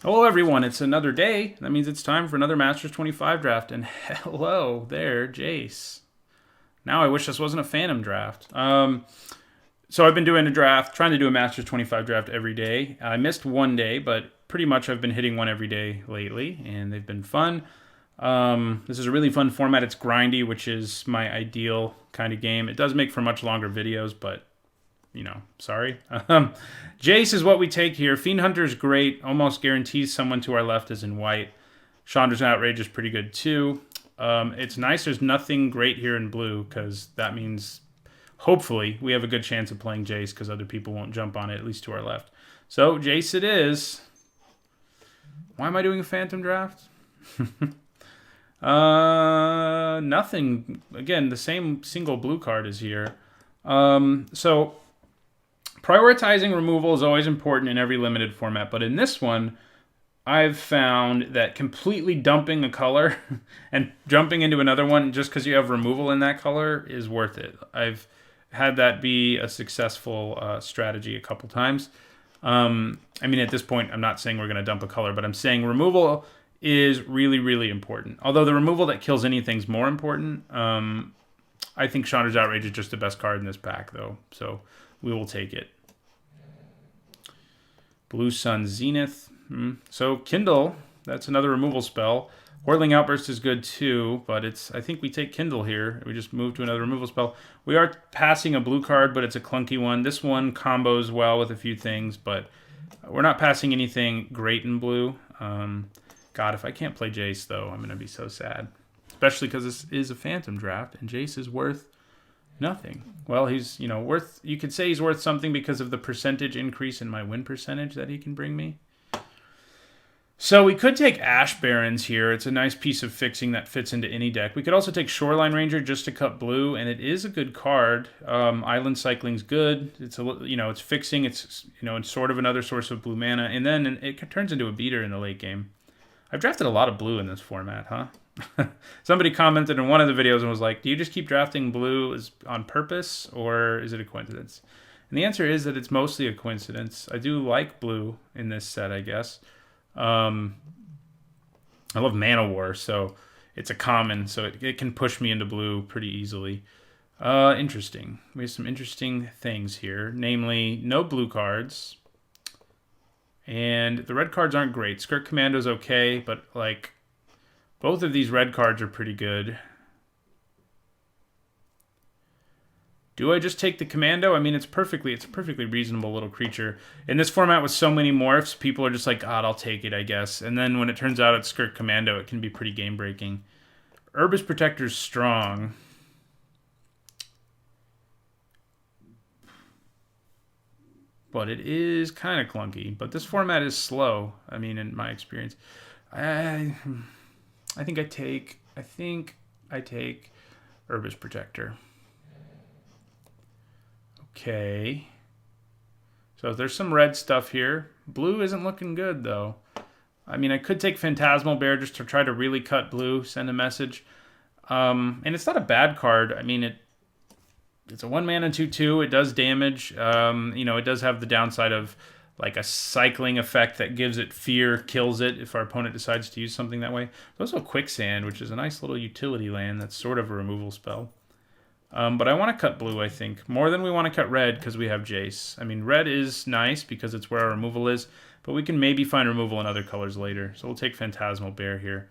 Hello, everyone. It's another day. That means it's time for another Masters 25 draft. And hello there, Jace. Now I wish this wasn't a Phantom draft. So I've been doing a draft, trying to do a Masters 25 draft every day. I missed one day, but pretty much I've been hitting one every day lately, and they've been fun. This is a really fun format. It's grindy, which is my ideal kind of game. It does make for much longer videos, but sorry. Jace is what we take here. Fiend Hunter is great. Almost guarantees someone to our left is in white. Chandra's Outrage is pretty good too. It's nice there's nothing great here in blue because that means hopefully we have a good chance of playing Jace because other people won't jump on it, at least to our left. So Jace it is. Why am I doing a Phantom draft? Nothing. Again, the same single blue card is here. So prioritizing removal is always important in every limited format, but in this one, I've found that completely dumping a color and jumping into another one just because you have removal in that color is worth it. I've had that be a successful strategy a couple times. At this point, I'm not saying we're going to dump a color, but I'm saying removal is really, really important. Although the removal that kills anything is more important. I think Chandra's Outrage is just the best card in this pack, though, so we will take it. Blue Sun Zenith. So Kindle, that's another removal spell. Whirling Outburst is good too, but I think we take Kindle here. We just move to another removal spell. We are passing a blue card, but it's a clunky one. This one combos well with a few things, but we're not passing anything great in blue. God, if I can't play Jace, though, I'm going to be so sad. Especially because this is a Phantom draft, and Jace is worth nothing. Well, he's, worth... You could say he's worth something because of the percentage increase in my win percentage that he can bring me. So we could take Ash Barrens here. It's a nice piece of fixing that fits into any deck. We could also take Shoreline Ranger just to cut blue, and it is a good card. Island Cycling's good. It's it's fixing. It's it's sort of another source of blue mana, and then it turns into a beater in the late game. I've drafted a lot of blue in this format, huh? Somebody commented in one of the videos and was like, do you just keep drafting blue on purpose, or is it a coincidence? And the answer is that it's mostly a coincidence. I do like blue in this set, I guess. I love Mana War, so it's a common, so it can push me into blue pretty easily. Interesting. We have some interesting things here, namely no blue cards. And the red cards aren't great. Skirt Commando's okay, but both of these red cards are pretty good. Do I just take the Commando? It's a perfectly reasonable little creature. In this format with so many morphs, people are just like, God, I'll take it, I guess. And then when it turns out it's Skirt Commando, it can be pretty game-breaking. Urbis Protector's strong. But it is kind of clunky. But this format is slow, in my experience. I think I take Urbis Protector. Okay. So there's some red stuff here. Blue isn't looking good, though. I could take Phantasmal Bear just to try to really cut blue, send a message. And it's not a bad card. It's a 1-mana 2/2. It does damage. It does have the downside of a cycling effect that gives it fear, kills it if our opponent decides to use something that way. There's also Quicksand, which is a nice little utility land that's sort of a removal spell. But I want to cut blue, I think, more than we want to cut red because we have Jace. Red is nice because it's where our removal is, but we can maybe find removal in other colors later. So we'll take Phantasmal Bear here.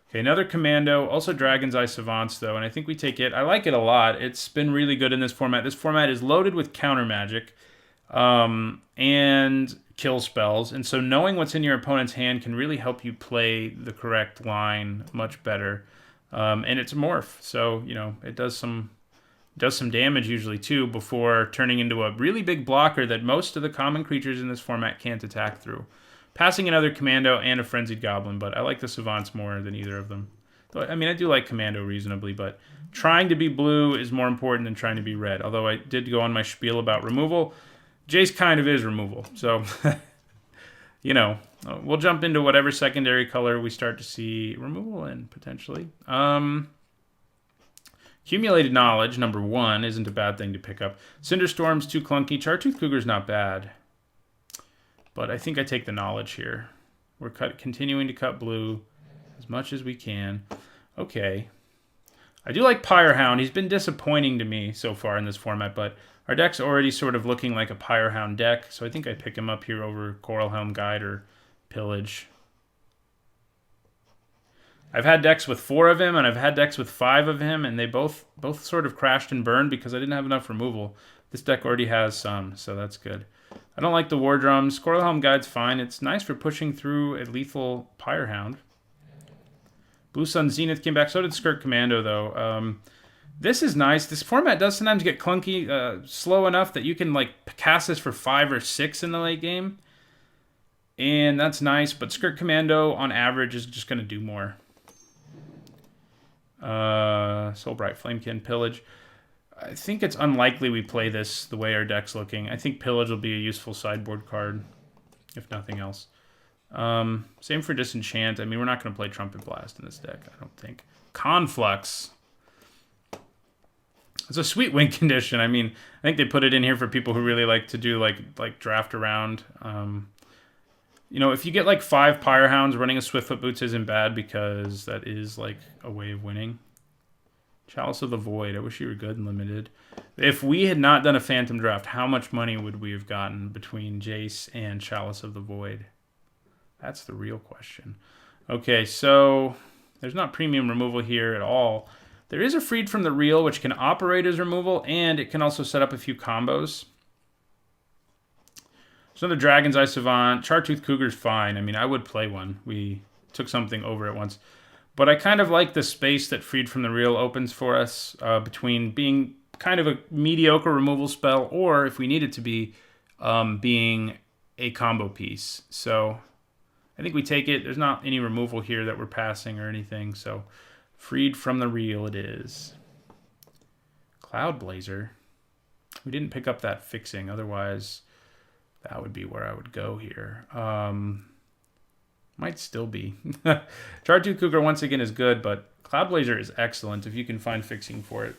Okay, another Commando, also Dragon's Eye Savants, though, and I think we take it. I like it a lot. It's been really good in this format. This format is loaded with counter magic and kill spells, and so knowing what's in your opponent's hand can really help you play the correct line much better. And it's a morph, so, it does some damage usually, too, before turning into a really big blocker that most of the common creatures in this format can't attack through. Passing another Commando and a Frenzied Goblin, but I like the Savants more than either of them. I do like Commando reasonably, but trying to be blue is more important than trying to be red. Although I did go on my spiel about removal. Jace kind of is removal, so, we'll jump into whatever secondary color we start to see removal in, potentially. Accumulated Knowledge, number 1, isn't a bad thing to pick up. Cinderstorm's too clunky. Chartooth Cougar's not bad. But I think I take the Knowledge here. We're continuing to cut blue as much as we can. Okay. I do like Pyrehound. He's been disappointing to me so far in this format, but our deck's already sort of looking like a Pyrehound deck, so I think I pick him up here over Coralhelm Guide or Pillage. I've had decks with 4 of him, and I've had decks with 5 of him, and they both sort of crashed and burned because I didn't have enough removal. This deck already has some, so that's good. I don't like the War Drums. Coralhelm Guide's fine. It's nice for pushing through a lethal Pyrehound. Blue Sun Zenith came back. So did Skirk Commando, though. This is nice. This format does sometimes get clunky, slow enough that you can like cast this for 5 or 6 in the late game. And that's nice, but Skirk Commando, on average, is just going to do more. Soulbright Flamekin, Pillage. I think it's unlikely we play this the way our deck's looking. I think Pillage will be a useful sideboard card, if nothing else. Same for Disenchant. I mean, we're not going to play Trumpet Blast in this deck, I don't think. Conflux. It's a sweet win condition. I mean, I think they put it in here for people who really like to do like draft around. You know, if you get like 5 Pyrehounds, running a Swiftfoot Boots isn't bad because that is like a way of winning. Chalice of the Void. I wish you were good and limited. If we had not done a Phantom Draft, how much money would we have gotten between Jace and Chalice of the Void? That's the real question. Okay, so there's not premium removal here at all. There is a Freed from the Real, which can operate as removal, and it can also set up a few combos. So the Dragon's Eye Savant. Chartooth Cougar's fine. I mean, I would play one. We took something over at once. But I kind of like the space that Freed from the Real opens for us between being kind of a mediocre removal spell or, if we need it to be, being a combo piece. So I think we take it. There's not any removal here that we're passing or anything. So Freed from the Real it is. Cloud Blazer. We didn't pick up that fixing. Otherwise, that would be where I would go here. Might still be. Chartooth Cougar, once again, is good, but Cloud Blazer is excellent if you can find fixing for it.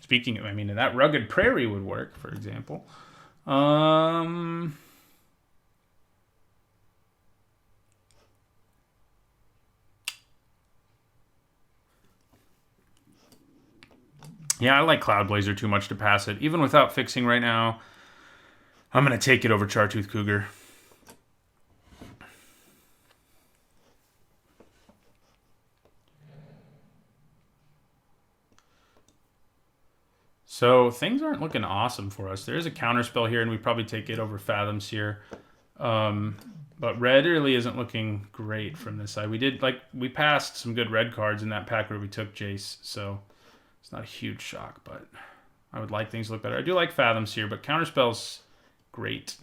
Speaking of, I mean, that Rugged Prairie would work, for example. Yeah, I like Cloud Blazer too much to pass it. Even without fixing right now, I'm going to take it over Chartooth Cougar. So things aren't looking awesome for us. There is a counterspell here, and we probably take it over Fathom Seer. But red really isn't looking great from this side. We passed some good red cards in that pack where we took Jace, so it's not a huge shock, but I would like things to look better. I do like Fathom Seer, but counterspell's great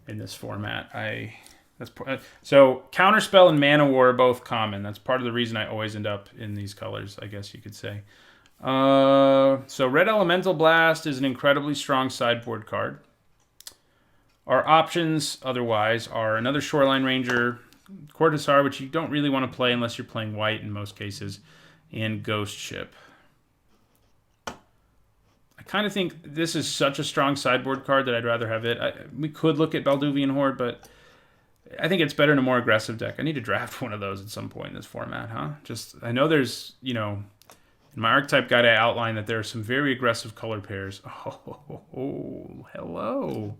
in this format. So Counterspell and Mana War are both common. That's part of the reason I always end up in these colors, I guess you could say. So Red Elemental Blast is an incredibly strong sideboard card. Our options otherwise are another Shoreline Ranger, Cortazar, which you don't really want to play unless you're playing white in most cases, and Ghost Ship. I kind of think this is such a strong sideboard card that I'd rather have it. We could look at Balduvian Horde, but I think it's better in a more aggressive deck. I need to draft one of those at some point in this format, huh? I know there's, in my archetype guide, I outlined that there are some very aggressive color pairs. Oh, hello.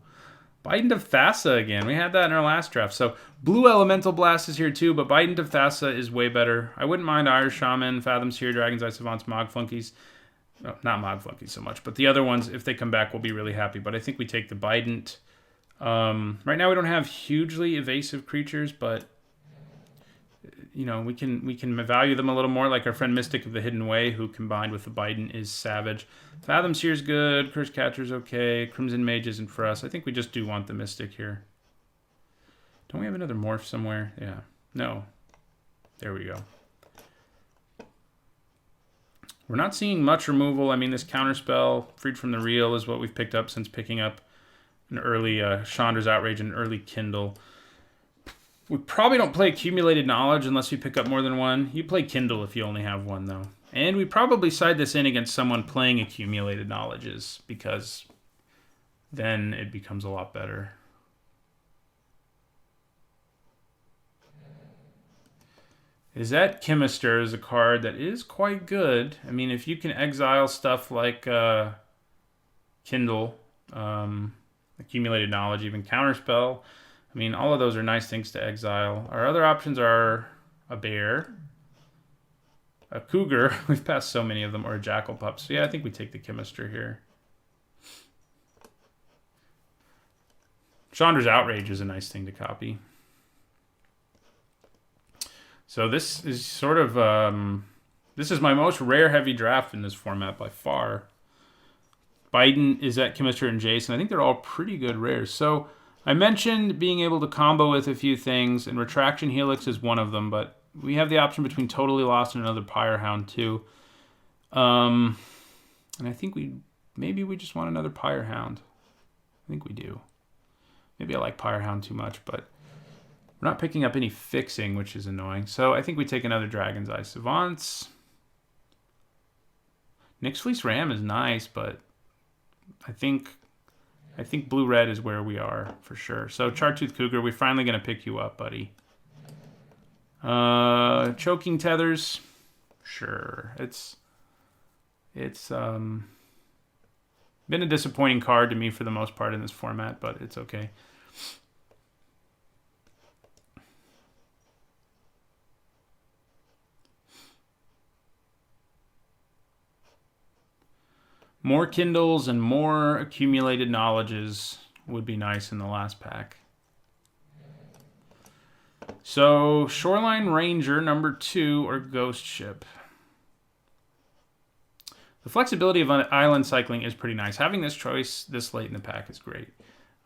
Bident of Thassa again. We had that in our last draft. So Blue Elemental Blast is here too, but Bident of Thassa is way better. I wouldn't mind Irish Shaman, Fathom Seer, Dragon's Eye Savants, Mog Flunkies. No, not Mog Flunkies so much, but the other ones, if they come back, we'll be really happy. But I think we take the Bident. Right now we don't have hugely evasive creatures, but we can value them a little more, like our friend Mystic of the Hidden Way, who combined with the Bident is savage. Fathom Seer's good, Curse Catcher's okay, Crimson Mage isn't for us. I think we just do want the Mystic here. Don't we have another morph somewhere? Yeah. No. There we go. We're not seeing much removal. I mean, this Counterspell, Freed from the Real, is what we've picked up since picking up an early Chandra's Outrage and early Kindle. We probably don't play Accumulated Knowledge unless you pick up more than one. You play Kindle if you only have one, though. And we probably side this in against someone playing Accumulated Knowledges because then it becomes a lot better. Izzet Chemister is a card that is quite good. I mean, if you can exile stuff like Kindle, Accumulated Knowledge, even Counterspell, I mean, all of those are nice things to exile. Our other options are a bear, a cougar, we've passed so many of them, or a jackal pup. So yeah, I think we take the Chemister here. Chandra's Outrage is a nice thing to copy. So this is sort of, this is my most rare heavy draft in this format by far. Biden, Izzet Chemister, and Jason. I think they're all pretty good rares. So I mentioned being able to combo with a few things, and Retraction Helix is one of them, but we have the option between Totally Lost and another Pyrehound too. And I think maybe we just want another Pyrehound. I think we do. Maybe I like Pyrehound too much, but we're not picking up any fixing, which is annoying. So I think we take another Dragon's Eye Savants. Nyx Fleece Ram is nice, but I think blue-red is where we are for sure. So Chartooth Cougar, we're finally going to pick you up, buddy. Choking Tethers, sure. It's been a disappointing card to me for the most part in this format, but it's okay. More Kindles and more Accumulated Knowledges would be nice in the last pack. So, Shoreline Ranger number 2 or Ghost Ship. The flexibility of island cycling is pretty nice. Having this choice this late in the pack is great.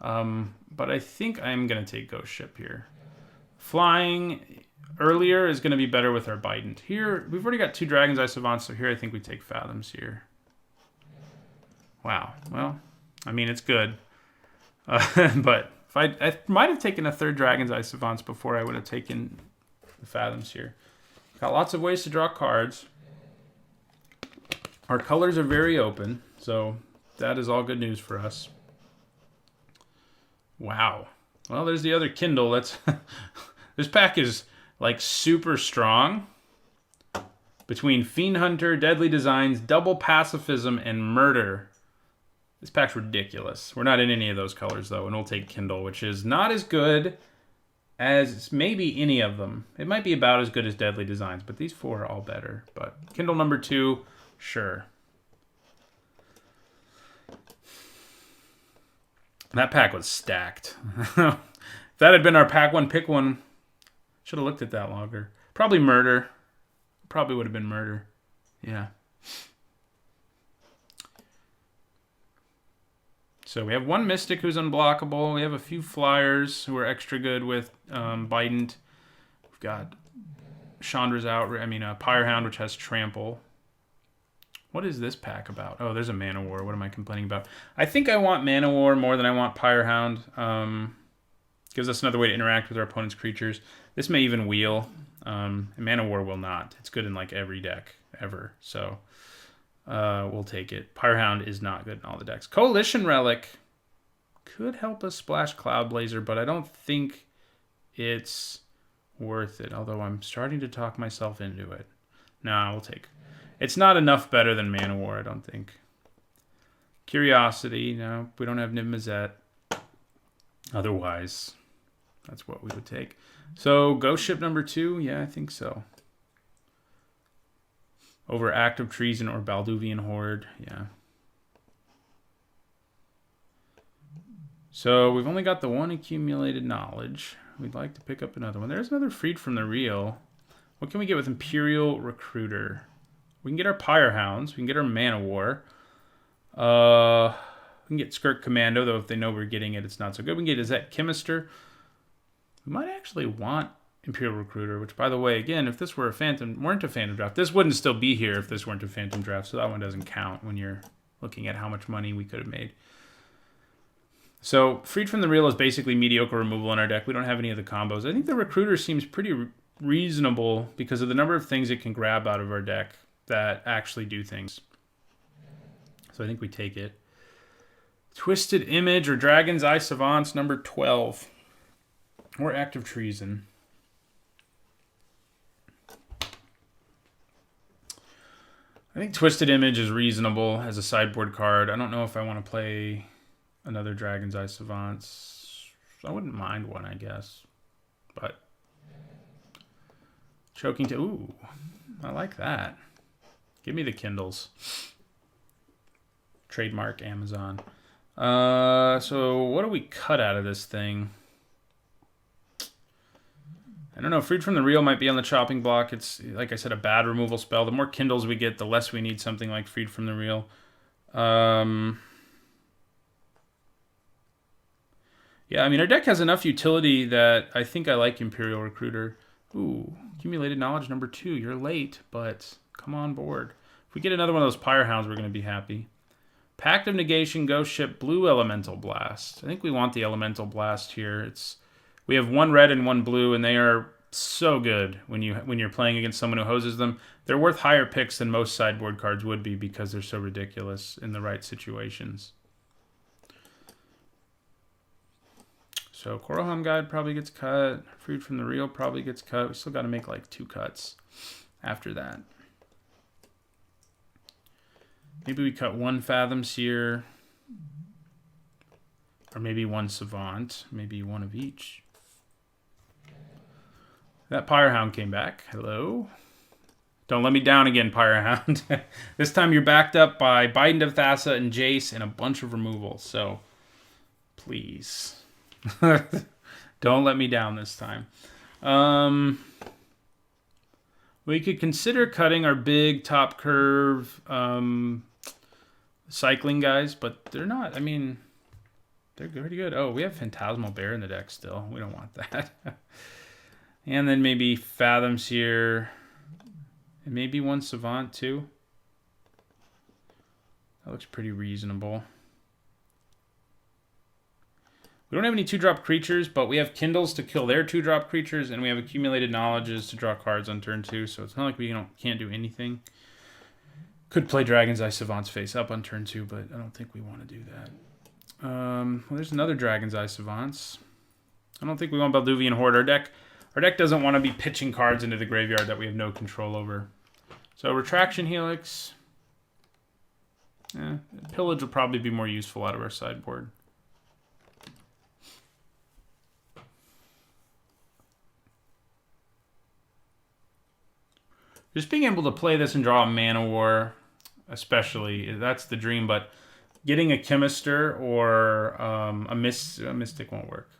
But I think I'm going to take Ghost Ship here. Flying earlier is going to be better with our Bident. Here, we've already got 2 Dragon's Eye Savants, so here I think we take Fathoms here. Wow. Well, I mean, it's good. But if I might have taken a 3rd Dragon's Eye Savants before I would have taken the Fathoms here. Got lots of ways to draw cards. Our colors are very open, so that is all good news for us. Wow. Well, there's the other Kindle. That's this pack is like super strong. Between Fiend Hunter, Deadly Designs, Double Pacifism, and Murder. This pack's ridiculous. We're not in any of those colors, though, and we'll take Kindle, which is not as good as maybe any of them. It might be about as good as Deadly Designs, but these 4 are all better. But Kindle number 2, sure. That pack was stacked. If that had been our pack 1, pick 1, should have looked at that longer. Probably Murder. Probably would have been Murder. Yeah. So we have 1 Mystic who's unblockable. We have a few Flyers who are extra good with Bident. We've got Chandra's Pyrehound, which has Trample. What is this pack about? Oh, there's a Man-O-War. What am I complaining about? I think I want Man-O-War more than I want Pyrehound. Gives us another way to interact with our opponent's creatures. This may even wheel. And Man-O-War will not. It's good in like every deck ever. So we'll take it. Pyrehound is not good in all the decks. Coalition Relic could help us splash Cloud Blazer, but I don't think it's worth it. Although I'm starting to talk myself into it. Nah, we'll take. It's not enough better than Man-O-War, I don't think. Curiosity, no, we don't have Niv Mizzet. Otherwise, that's what we would take. So, Ghost Ship number 2, yeah, I think so. Over Act of Treason or Balduvian Horde, yeah. So, we've only got the 1 Accumulated Knowledge. We'd like to pick up another one. There's another Freed from the Real. What can we get with Imperial Recruiter? We can get our Pyrehounds. We can get our Man-O-War. We can get Skirk Commando, though if they know we're getting it, it's not so good. We can get Izzet Chemister. We might actually want Imperial Recruiter, which, by the way, again, if this were weren't a Phantom Draft, this wouldn't still be here if this weren't a Phantom Draft, so that one doesn't count when you're looking at how much money we could have made. So, Freed from the Real is basically mediocre removal in our deck. We don't have any of the combos. I think the Recruiter seems pretty reasonable because of the number of things it can grab out of our deck that actually do things. So I think we take it. Twisted Image or Dragon's Eye Savants number 12. Or Act of Treason. I think Twisted Image is reasonable as a sideboard card. I don't know if I want to play another Dragon's Eye Savants. I wouldn't mind one, I guess. But Choking to... Ooh, I like that. Give me the Kindles. Trademark Amazon. So what do we cut out of this thing? I don't know. Freed from the Real might be on the chopping block. It's, like I said, a bad removal spell. The more Kindles we get, the less we need something like Freed from the Real. Yeah, I mean, our deck has enough utility that I think I like Imperial Recruiter. Ooh, Accumulated Knowledge number 2. You're late, but come on board. If we get another one of those Pyre Hounds, we're going to be happy. Pact of Negation, Ghost Ship, Blue Elemental Blast. I think we want the Elemental Blast here. We have 1 red and 1 blue, and they are so good when you're playing against someone who hoses them. They're worth higher picks than most sideboard cards would be because they're so ridiculous in the right situations. So Koroham Guide probably gets cut. Freed from the Real probably gets cut. We still got to make like 2 cuts after that. Maybe we cut 1 Fathom Seer. Or maybe 1 Savant. Maybe 1 of each. That Pyre Hound came back. Hello. Don't let me down again, Pyre Hound. This time you're backed up by Bident of Thassa and Jace and a bunch of removals. So, please. Don't let me down this time. We could consider cutting our big top curve cycling guys, but they're not. I mean, they're pretty good. Oh, we have Phantasmal Bear in the deck still. We don't want that. And then maybe Fathom Seer. And maybe 1 Savant too. That looks pretty reasonable. We don't have any 2-drop creatures, but we have Kindles to kill their 2-drop creatures, and we have Accumulated Knowledges to draw cards on turn 2, so it's not like we can't do anything. Could play Dragon's Eye Savants face up on turn 2, but I don't think we want to do that. Well, there's another Dragon's Eye Savants. I don't think we want Balduvian Horde. Our deck doesn't want to be pitching cards into the graveyard that we have no control over. So Retraction Helix. Pillage will probably be more useful out of our sideboard. Just being able to play this and draw a Mana War, especially, that's the dream. But getting a Chemister or a Mystic won't work.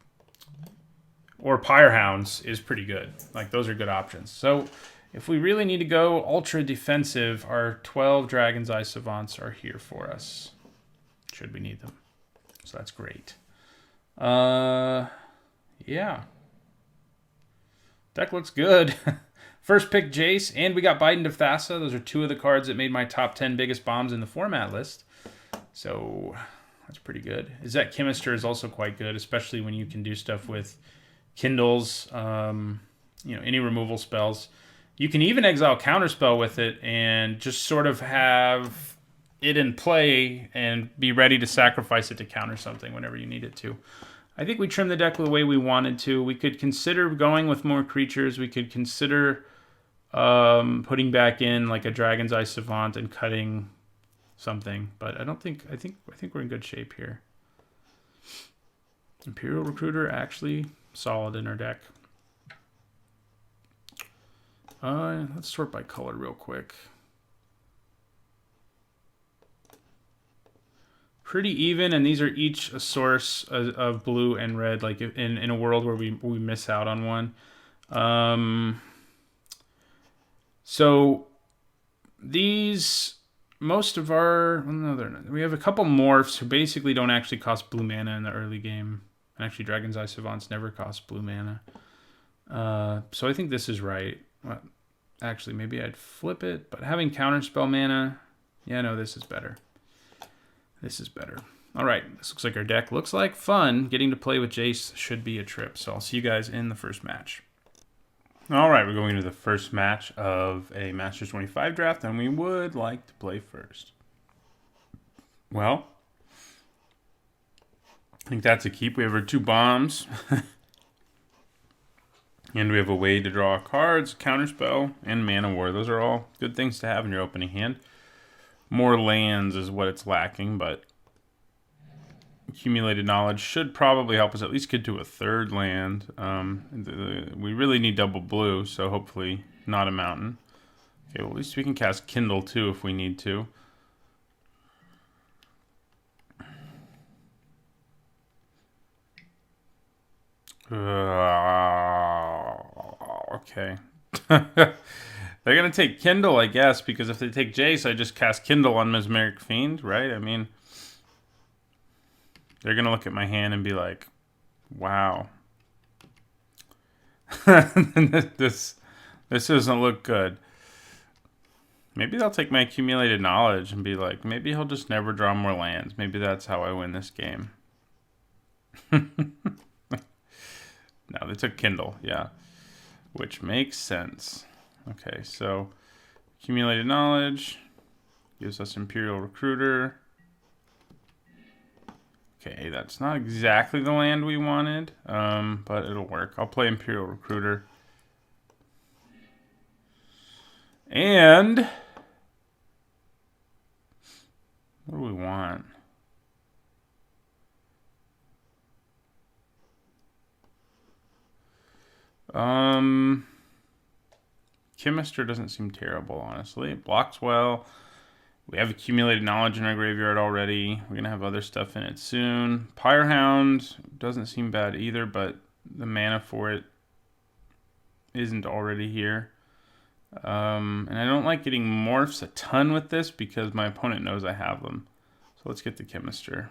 Or Pyre Hounds is pretty good. Like, those are good options. So, if we really need to go ultra defensive, our 12 Dragon's Eye Savants are here for us. Should we need them. So that's great. Yeah. Deck looks good. First pick, Jace, and we got Bident of Thassa. Those are 2 of the cards that made my top 10 biggest bombs in the format list. So, that's pretty good. Izzet Chemister is also quite good, especially when you can do stuff with Kindles, any removal spells. You can even exile Counterspell with it and just sort of have it in play and be ready to sacrifice it to counter something whenever you need it to. I think we trimmed the deck the way we wanted to. We could consider going with more creatures. We could consider putting back in like a Dragon's Eye Savant and cutting something. But I think we're in good shape here. Imperial Recruiter actually solid in our deck. Let's sort by color real quick. Pretty even, and these are each a source of blue and red, like in a world where we miss out on one. So these, most of our, we have a couple morphs who basically don't actually cost blue mana in the early game. And actually, Dragon's Eye Savants never cost blue mana. So I think this is right. Well, actually, maybe I'd flip it. But having Counterspell mana, yeah, no, this is better. This is better. All right, this looks like our deck. Looks like fun. Getting to play with Jace should be a trip. So I'll see you guys in the first match. All right, we're going into the first match of a Masters 25 draft, and we would like to play first. Well, I think that's a keep. We have our 2 bombs. And we have a way to draw cards, counterspell, and mana war. Those are all good things to have in your opening hand. More lands is what it's lacking, but accumulated knowledge should probably help us at least get to a 3rd land. We really need double blue, so hopefully not a mountain. Okay, well, at least we can cast Kindle too if we need to. Okay. They're going to take Kindle, I guess, because if they take Jace, I just cast Kindle on Mesmeric Fiend, right? I mean, they're going to look at my hand and be like, wow. This doesn't look good. Maybe they'll take my accumulated knowledge and be like, maybe he'll just never draw more lands. Maybe that's how I win this game. No, they took Kindle, yeah. Which makes sense. Okay, so accumulated knowledge gives us Imperial Recruiter. Okay, that's not exactly the land we wanted, but it'll work. I'll play Imperial Recruiter. And what do we want? Chemister doesn't seem terrible, honestly. It blocks well. We have accumulated knowledge in our graveyard already. We're going to have other stuff in it soon. Pyrehound doesn't seem bad either, but the mana for it isn't already here. And I don't like getting morphs a ton with this because my opponent knows I have them. So let's get the Chemister.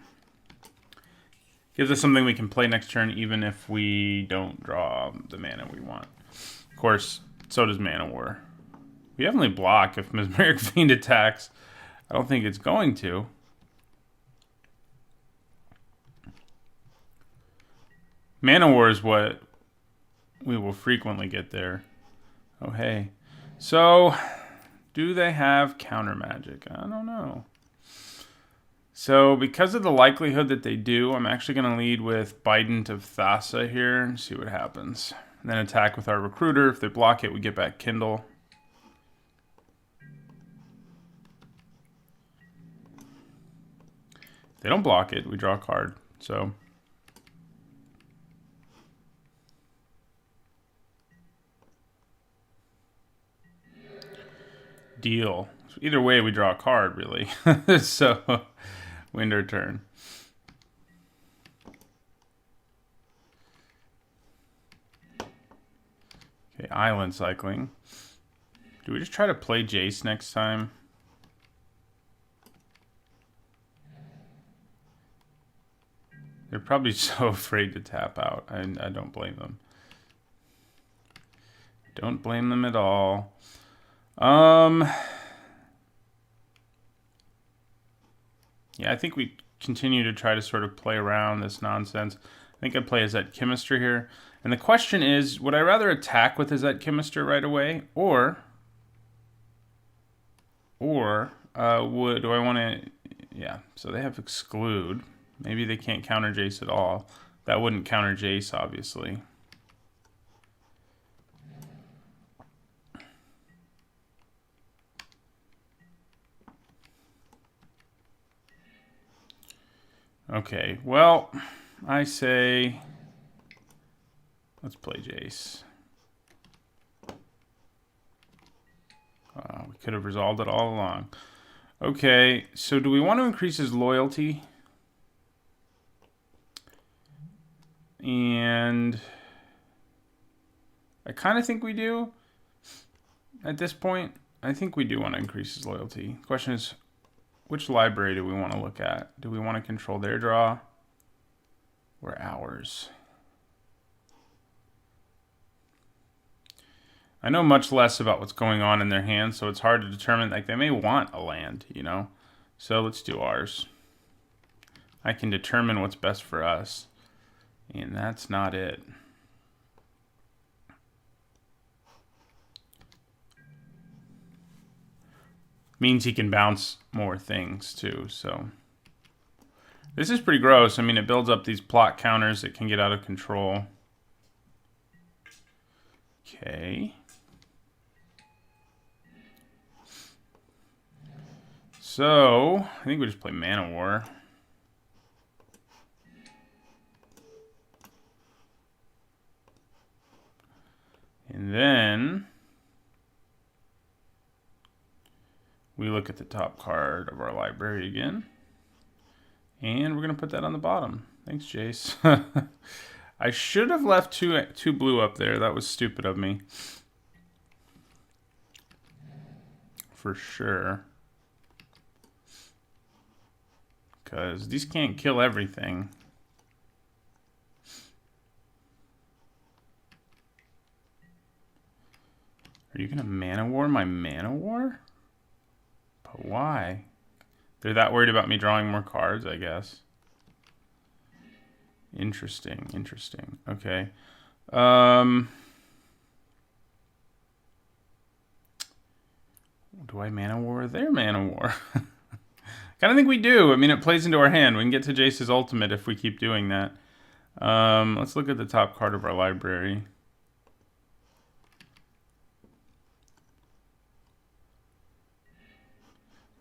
Gives us something we can play next turn even if we don't draw the mana we want. Of course, so does Mana War. We definitely block if Mesmeric Fiend attacks. I don't think it's going to. Mana War is what we will frequently get there. Oh, hey. So, do they have counter magic? I don't know. So, because of the likelihood that they do, I'm actually going to lead with Bident of Thassa here and see what happens. And then attack with our Recruiter. If they block it, we get back Kindle. If they don't block it, we draw a card. So, deal. So either way, we draw a card, really. So, wind our turn. Okay, island cycling. Do we just try to play Jace next time? They're probably so afraid to tap out. I don't blame them. Don't blame them at all. Yeah, I think we continue to try to sort of play around this nonsense. I think I'd play Izzet Chemister here. And the question is, would I rather attack with Izzet Chemister right away? Or do I want to... Yeah, so they have Exclude. Maybe they can't counter Jace at all. That wouldn't counter Jace, obviously. Okay, well, I say... Let's play Jace. We could have resolved it all along. Okay, so do we want to increase his loyalty? And I kind of think we do at this point. I think we do want to increase his loyalty. The question is, which library do we want to look at? Do we want to control their draw or ours? I know much less about what's going on in their hands, so it's hard to determine. Like, they may want a land, you know? So let's do ours. I can determine what's best for us. And that's not it. Means he can bounce more things, too, so... This is pretty gross. I mean, it builds up these plot counters that can get out of control. Okay. So, I think we just play Mana War. And then we look at the top card of our library again. And we're going to put that on the bottom. Thanks, Jace. I should have left two blue up there. That was stupid of me. For sure. Because these can't kill everything. Are you going to Mana War my Mana War? But why? They're that worried about me drawing more cards, I guess. Interesting, interesting. Okay. Do I Mana War their Mana War? Kind of think we do. I mean, it plays into our hand. We can get to Jace's ultimate if we keep doing that. Let's look at the top card of our library.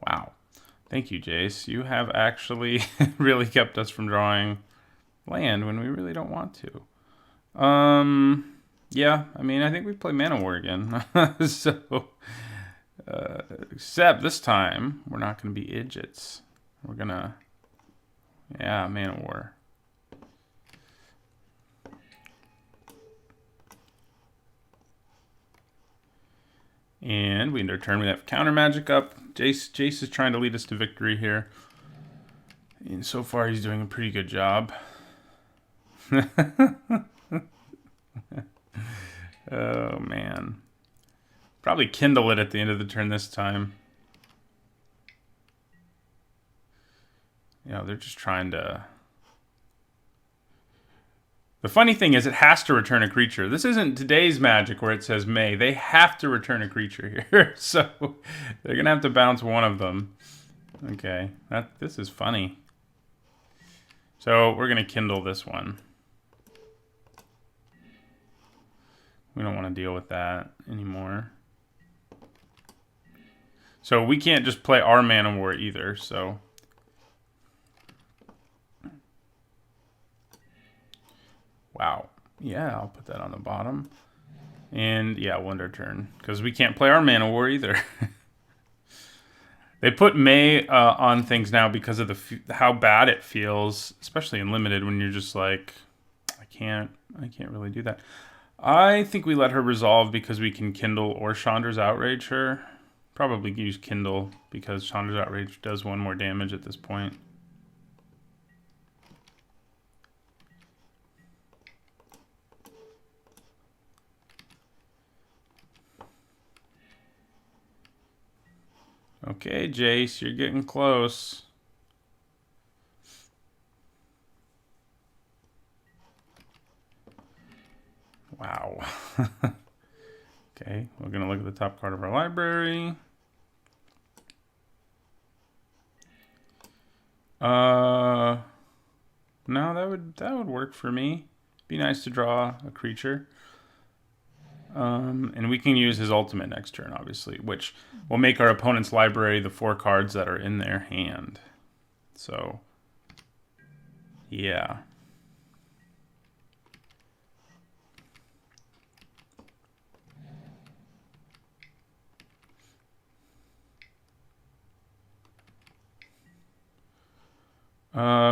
Wow. Thank you, Jace. You have actually really kept us from drawing land when we really don't want to. Yeah, I mean, I think we play Mana War again. So, except this time, we're not going to be idiots. We're going to, yeah, Mana War. And we end our turn. We have counter magic up. Jace is trying to lead us to victory here. And so far, he's doing a pretty good job. Oh, man. Probably kindle it at the end of the turn this time. You know, they're just trying to... The funny thing is it has to return a creature. This isn't today's Magic where it says may. They have to return a creature here. So they're going to have to bounce one of them. Okay, this is funny. So we're going to kindle this one. We don't want to deal with that anymore. So we can't just play our Mana War either, so... Wow. Yeah, I'll put that on the bottom. And yeah, Wonder Turn. Because we can't play our Mana War either. They put May on things now because of how bad it feels, especially in Limited, when you're just like, I can't really do that. I think we let her resolve because we can Kindle or Chandra's Outrage her. Probably use Kindle because Chandra's Outrage does one more damage at this point. Okay, Jace, you're getting close. Wow. Okay, we're gonna look at the top card of our library. No, that would work for me. Be nice to draw a creature. And we can use his ultimate next turn, obviously, which will make our opponent's library the 4 cards that are in their hand. So, yeah.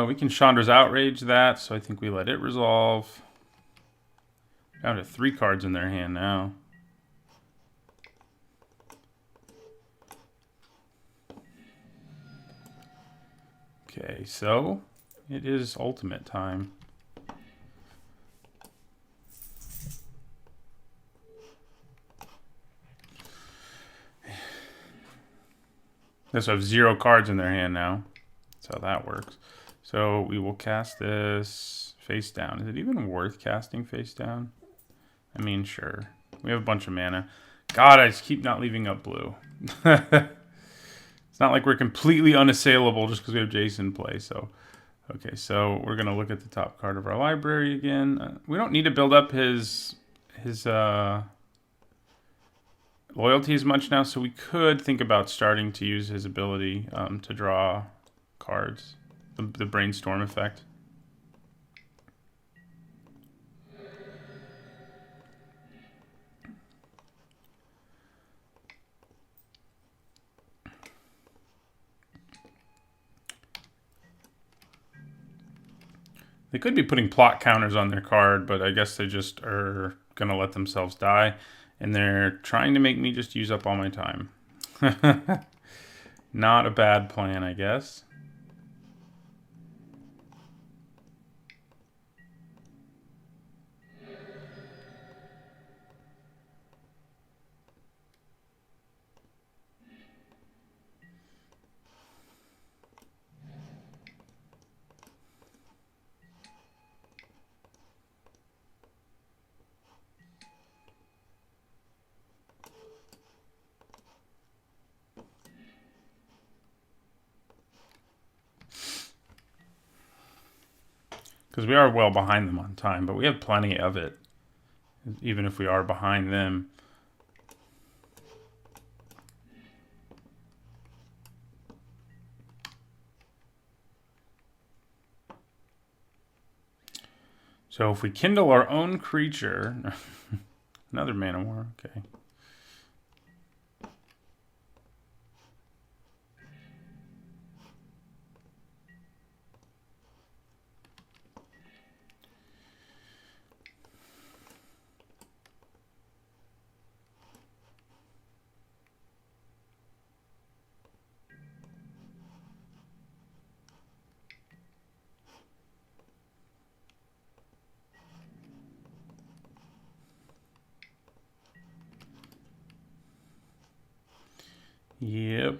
We can Chandra's Outrage that, so I think we let it resolve. Down to 3 cards in their hand now. Okay, so it is ultimate time. They also have 0 cards in their hand now. That's how that works. So we will cast this face down. Is it even worth casting face down? I mean, sure. We have a bunch of mana. God, I just keep not leaving up blue. It's not like we're completely unassailable just because we have Jace in play. So Okay, so we're gonna look at the top card of our library again. We don't need to build up his loyalties much now, so we could think about starting to use his ability to draw cards, the brainstorm effect. They could be putting plot counters on their card, but I guess they just are gonna let themselves die, and they're trying to make me just use up all my time. Not a bad plan, I guess. Because we are well behind them on time, but we have plenty of it, even if we are behind them. So if we kindle our own creature, another Manowar, okay. Yep.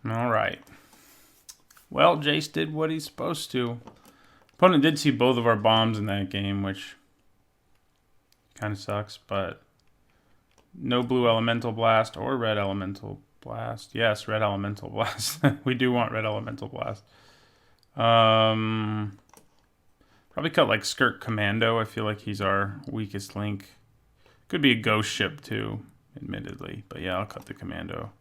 All right. Well, Jace did what he's supposed to. Opponent did see both of our bombs in that game, which kind of sucks, but no blue elemental blast or red elemental blast. Yes, red elemental blast. We do want red elemental blast. Probably cut like Skirk Commando. I feel like he's our weakest link. Could be a ghost ship too, admittedly. But yeah, I'll cut the Commando.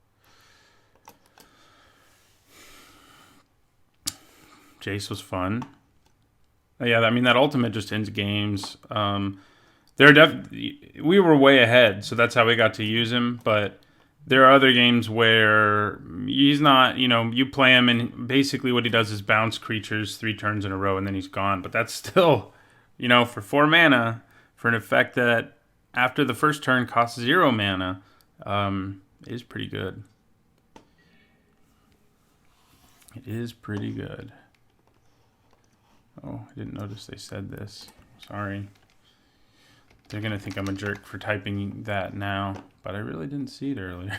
Jace was fun. Yeah, I mean, that ultimate just ends games. We were way ahead, so that's how we got to use him. But there are other games where he's not, you play him and basically what he does is bounce creatures 3 turns in a row and then he's gone. But that's still, for 4 mana, for an effect that after the first turn costs 0 mana, is pretty good. It is pretty good. Oh, I didn't notice they said this. Sorry. They're going to think I'm a jerk for typing that now, but I really didn't see it earlier.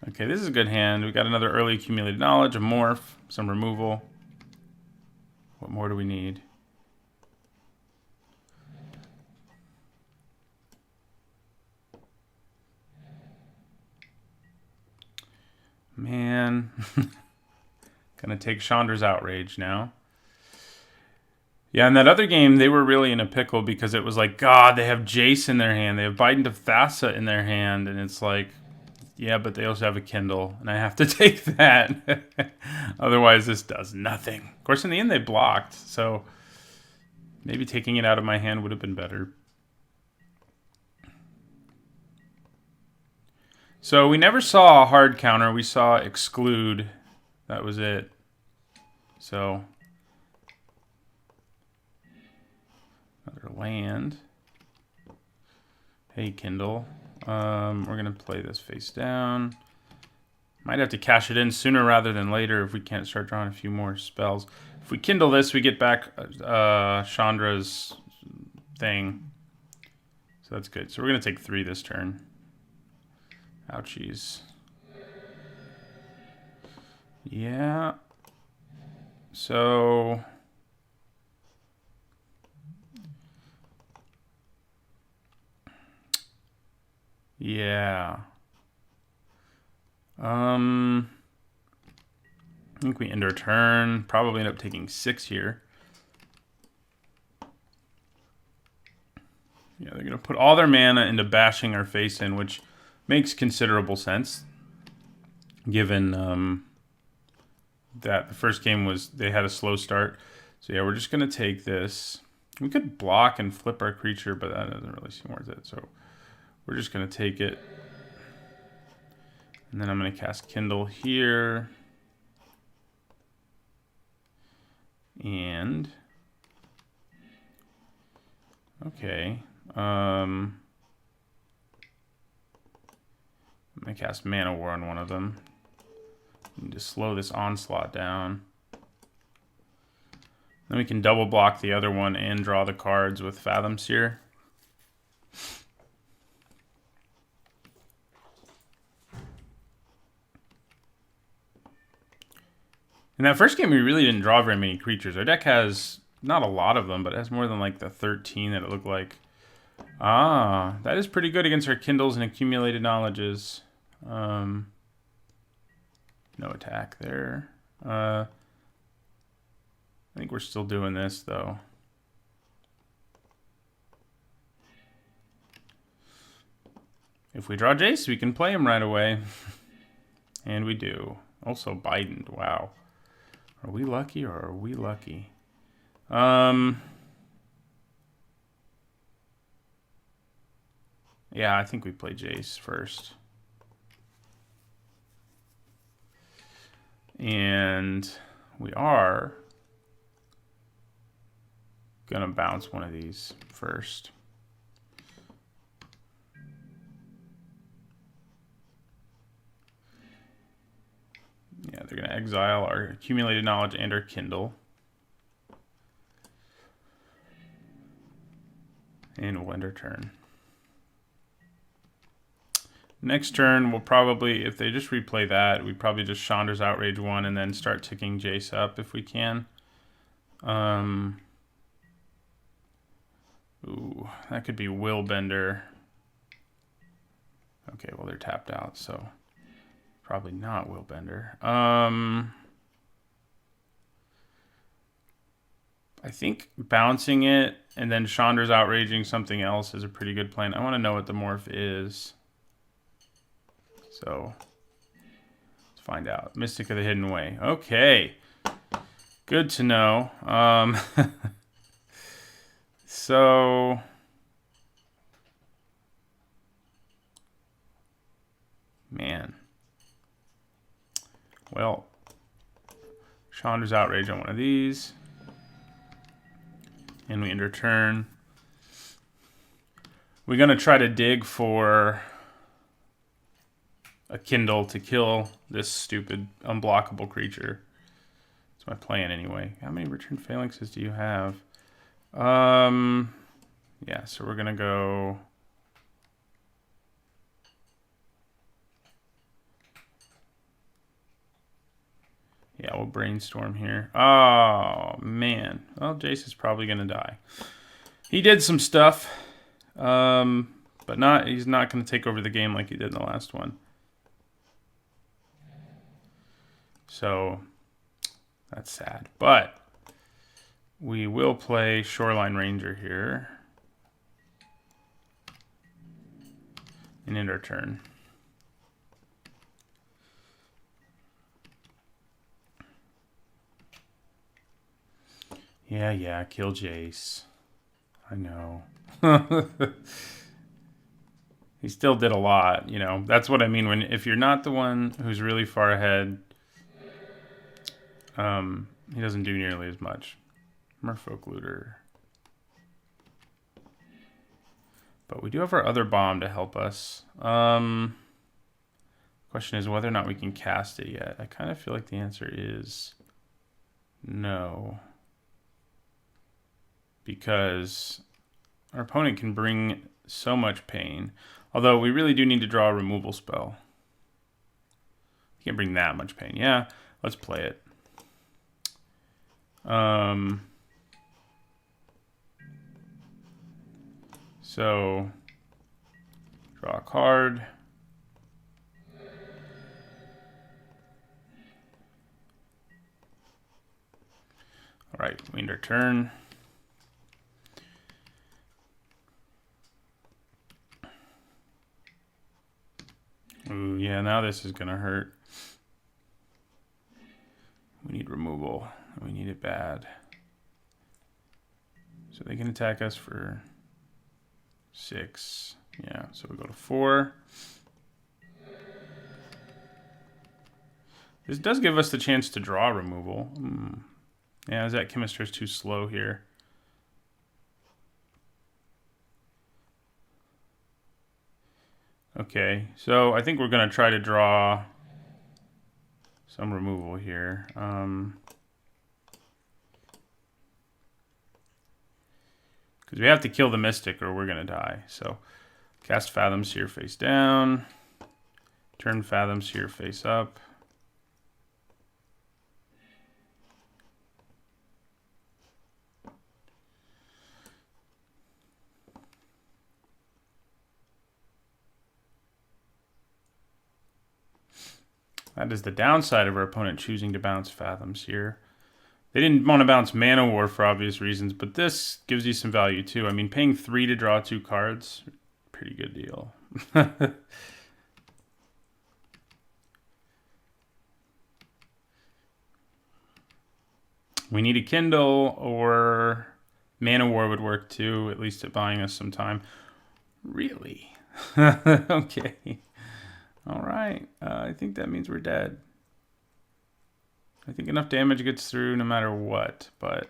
Okay, this is a good hand. We got another early accumulated knowledge, a morph, some removal. What more do we need? Man. Gonna take Chandra's Outrage now. Yeah, in that other game, they were really in a pickle because it was like, God, they have Jace in their hand. They have Bident of Thassa in their hand. And it's like, yeah, but they also have a Kindle. And I have to take that. Otherwise, this does nothing. Of course, in the end, they blocked. So maybe taking it out of my hand would have been better. So we never saw a hard counter. We saw exclude. That was it. So another land. Hey, Kindle. We're going to play this face down. Might have to cash it in sooner rather than later if we can't start drawing a few more spells. If we Kindle this, we get back Chandra's thing. So that's good. So we're going to take 3 this turn. Ouchies. Yeah. So Yeah. I think we end our turn. Probably end up taking 6 here. Yeah, they're going to put all their mana into bashing our face in, which makes considerable sense. Given that the first game was, they had a slow start. So yeah, we're just going to take this. We could block and flip our creature, but that doesn't really seem worth it. So we're just going to take it. And then I'm going to cast Kindle here. And okay, I'm gonna cast Mana War on one of them. Need to slow this onslaught down. Then we can double block the other one and draw the cards with Fathom Seer. In that first game, we really didn't draw very many creatures. Our deck has not a lot of them, but it has more than like the 13 that it looked like. Ah, that is pretty good against our Kindles and Accumulated Knowledges. No attack there. I think we're still doing this, though. If we draw Jace, we can play him right away. And we do. Also Biden, wow. Are we lucky or are we lucky? Yeah, I think we play Jace first. And we are gonna bounce one of these first. Yeah, they're gonna exile our Accumulated Knowledge and our Kindle. And we'll end our turn. Next turn, we'll probably, if they just replay that, we probably just Chandra's Outrage 1 and then start ticking Jace up if we can. Ooh, that could be Willbender. Okay, well, they're tapped out, so probably not Willbender. I think bouncing it and then Chandra's Outraging something else is a pretty good plan. I want to know what the morph is. So, let's find out. Mystic of the Hidden Way. Okay. Good to know. So, man. Well, Chandra's Outrage on one of these. And we end our turn. We're going to try to dig for a Kindle to kill this stupid unblockable creature. That's my plan anyway. How many Return Phalanxes do you have? Yeah, so we're gonna go. Yeah, we'll brainstorm here. Oh man. Well, Jace is probably gonna die. He did some stuff. But he's not gonna take over the game like he did in the last one. So that's sad. But we will play Shoreline Ranger here. And end our turn. Yeah, kill Jace. I know. He still did a lot, you know. That's what I mean if you're not the one who's really far ahead, he doesn't do nearly as much. Merfolk Looter. But we do have our other bomb to help us. Question is whether or not we can cast it yet. I kind of feel like the answer is no. Because our opponent can bring so much pain. Although we really do need to draw a removal spell. He can't bring that much pain. Yeah, let's play it. So Draw a card. All right, we end our turn. Ooh, yeah, now this is gonna hurt. We need removal. We need it bad. So they can attack us for 6. Yeah, so we go to 4. This does give us the chance to draw removal. Yeah, that Chemister is too slow here. Okay, so I think we're going to try to draw some removal here. Because we have to kill the Mystic or we're going to die. So cast Fathom Seer face down. Turn Fathom Seer face up. That is the downside of our opponent choosing to bounce Fathom Seer. They didn't want to bounce Mana War for obvious reasons, but this gives you some value too. I mean, paying 3 to draw 2 cards, pretty good deal. We need a Kindle, or Mana War would work too, at least at buying us some time. Really? Okay. All right. I think that means we're dead. I think enough damage gets through no matter what, but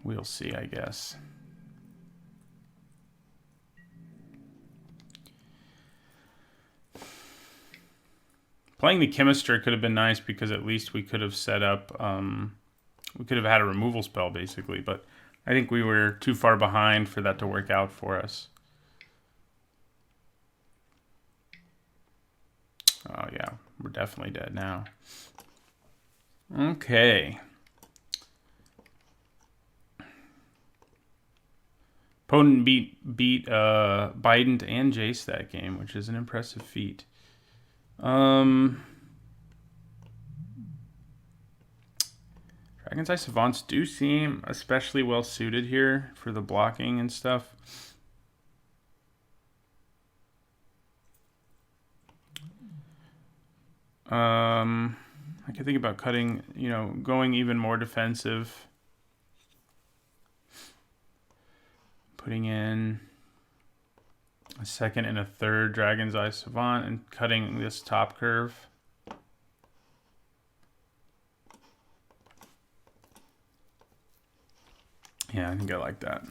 we'll see, I guess. Playing the Chemister could have been nice because at least we could have set up, we could have had a removal spell basically, but I think we were too far behind for that to work out for us. Oh yeah, we're definitely dead now. Okay. Potent beat Bident and Jace that game, which is an impressive feat. Dragon's Eye Savants do seem especially well suited here for the blocking and stuff. I can think about cutting, going even more defensive. Putting in a second and a third Dragon's Eye Savant and cutting this top curve. Yeah, I think I like that.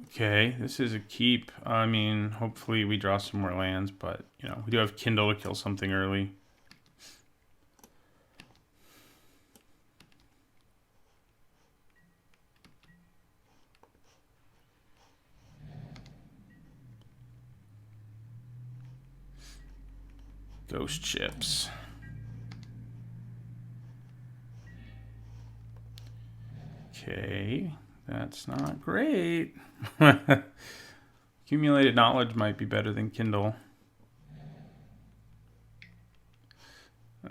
Okay, this is a keep. I mean, hopefully we draw some more lands, but, we do have Kindle to kill something early. Ghost chips. Okay, that's not great. Accumulated knowledge might be better than Kindle.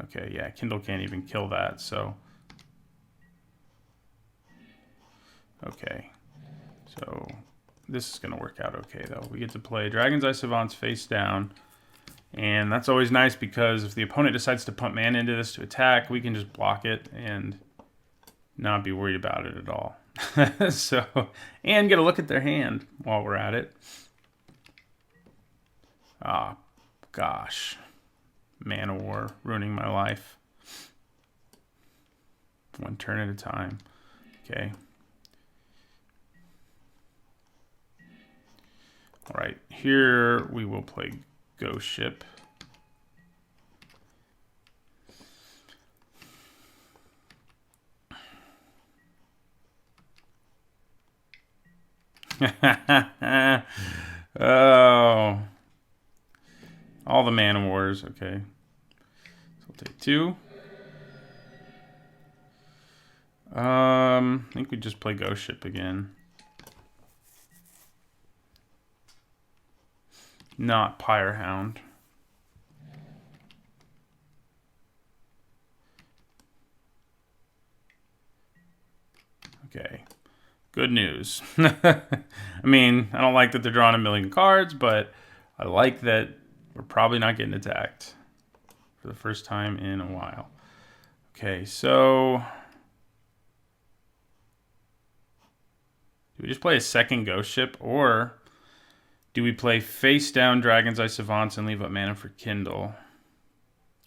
Okay, yeah, Kindle can't even kill that, so. Okay, so this is going to work out okay, though. We get to play Dragon's Eye Savants face down. And that's always nice because if the opponent decides to pump mana into this to attack, we can just block it and not be worried about it at all. And get a look at their hand while we're at it. Ah, gosh. Mana War, ruining my life. One turn at a time. Okay. All right, here we will play Ghost Ship. Oh. All the Mana Wars, okay. So We'll take 2. I think we just play Ghost Ship again. Not Pyre Hound. Okay. Good news. I mean, I don't like that they're drawing a million cards, but I like that we're probably not getting attacked for the first time in a while. Okay, so do we just play a second Ghost Ship, or do we play face down Dragon's Eye Savants and leave up mana for Kindle?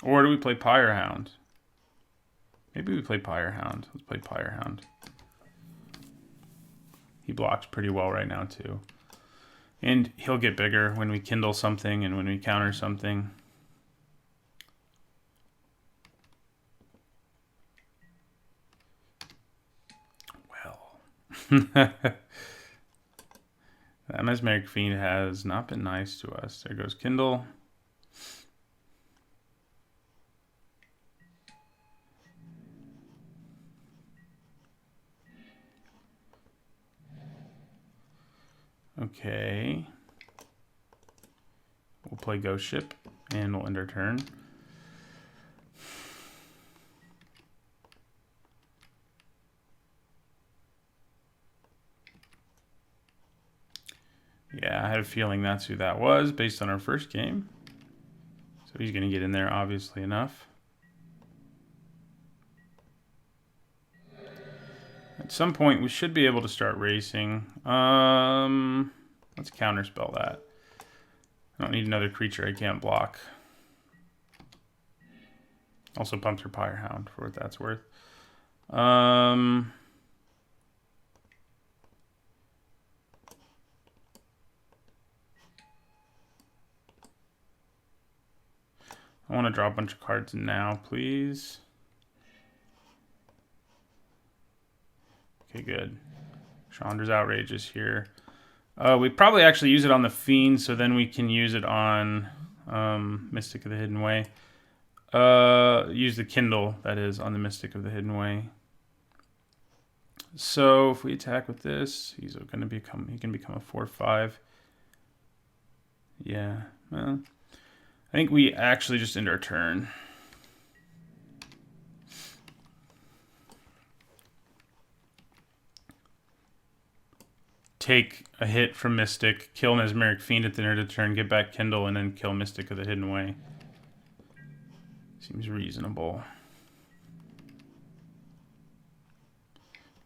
Or do we play Pyre Hound? Maybe we play Pyre Hound. Let's play Pyre Hound. He blocks pretty well right now, too. And he'll get bigger when we kindle something and when we counter something. Well. That Mesmeric Fiend has not been nice to us. There goes Kindle. Okay. We'll play Ghost Ship and we'll end our turn. Yeah, I had a feeling that's who that was based on our first game. So he's going to get in there, obviously enough. At some point, we should be able to start racing. Let's counterspell that. I don't need another creature I can't block. Also Puncture Pyre Hound, for what that's worth. I want to draw a bunch of cards now, please. Okay, good. Chandra's Outrage is here. We'd probably actually use it on the Fiend, so then we can use it on Mystic of the Hidden Way. Use the Kindle, that is, on the Mystic of the Hidden Way. So if we attack with this, he can become a 4/5. Yeah, well, I think we actually just end our turn. Take a hit from Mystic, kill Mesmeric Fiend at the end of the turn, get back Kindle, and then kill Mystic of the Hidden Way. Seems reasonable.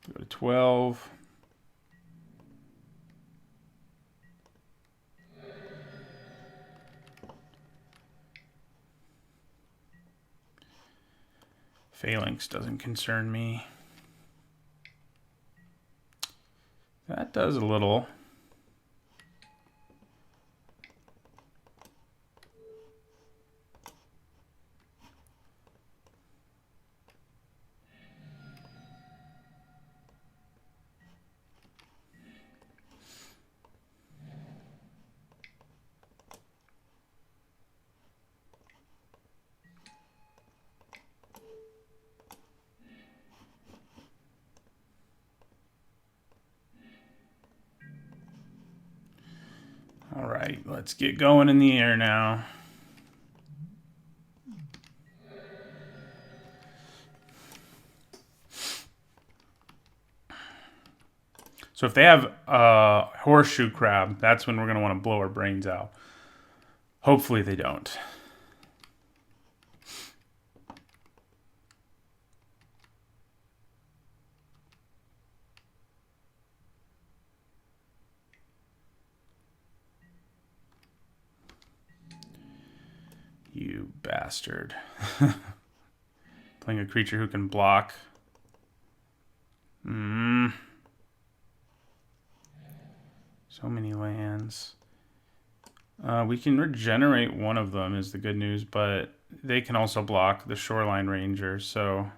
Go to 12. Phalanx doesn't concern me. That does a little. All right, let's get going in the air now. So if they have a Horseshoe Crab, that's when we're going to want to blow our brains out. Hopefully they don't. You bastard. Playing a creature who can block. So many lands. We can regenerate one of them is the good news, but they can also block the Shoreline Ranger, so...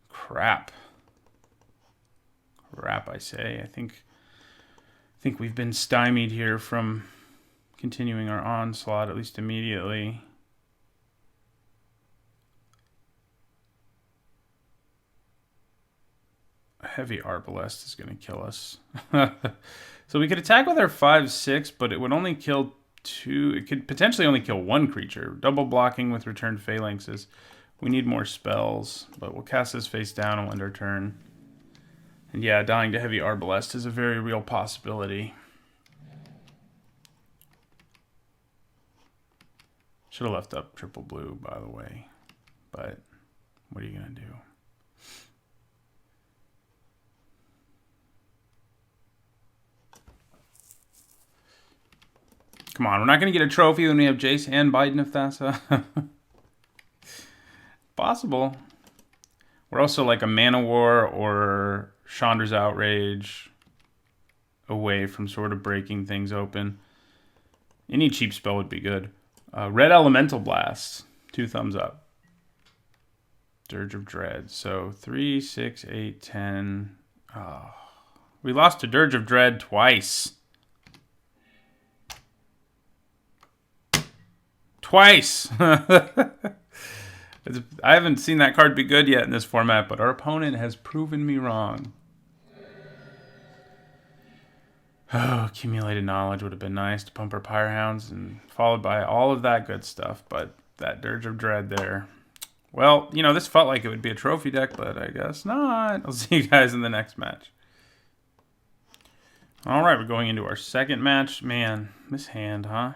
Crap. Crap, I say. I think we've been stymied here from continuing our onslaught, at least immediately. Heavy Arbalest is going to kill us. So we could attack with our 5/6, but it would only kill 2. It could potentially only kill 1 creature. Double blocking with returned phalanxes. We need more spells, but we'll cast this face down and we'll end our turn. And yeah, dying to Heavy Arbalest is a very real possibility. Should have left up triple blue, by the way. But what are you going to do? Come on, we're not going to get a trophy when we have Jace and Biden of Thassa. Possible. We're also like a Mana War or Chandra's Outrage away from sort of breaking things open. Any cheap spell would be good. Red Elemental Blast. 2 thumbs up. Dirge of Dread. So 3, 6, 8, 10. Oh. We lost to Dirge of Dread twice. Twice! I haven't seen that card be good yet in this format, but our opponent has proven me wrong. Oh, Accumulated Knowledge would have been nice to pump our Pyrehounds, and followed by all of that good stuff, but that Dirge of Dread there. Well, you know, this felt like it would be a trophy deck, but I guess not. I'll see you guys in the next match. All right, we're going into our second match. Man, this hand, huh?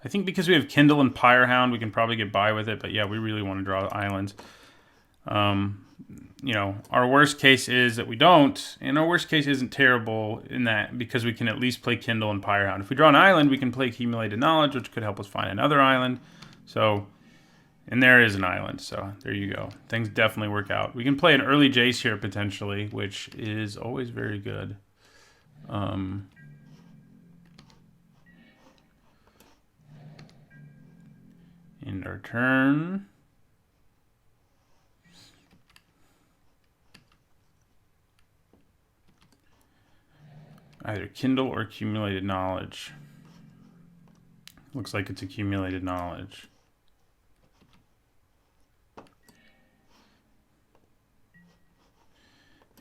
I think because we have Kindle and Pyrehound, we can probably get by with it. But yeah, we really want to draw islands. You know, our worst case is that we don't. And our worst case isn't terrible in that because we can at least play Kindle and Pyrehound. If we draw an island, we can play Accumulated Knowledge, which could help us find another island. So, and there is an island. So there you go. Things definitely work out. We can play an early Jace here potentially, which is always very good. End our turn. Either Kindle or Accumulated Knowledge. Looks like it's Accumulated Knowledge.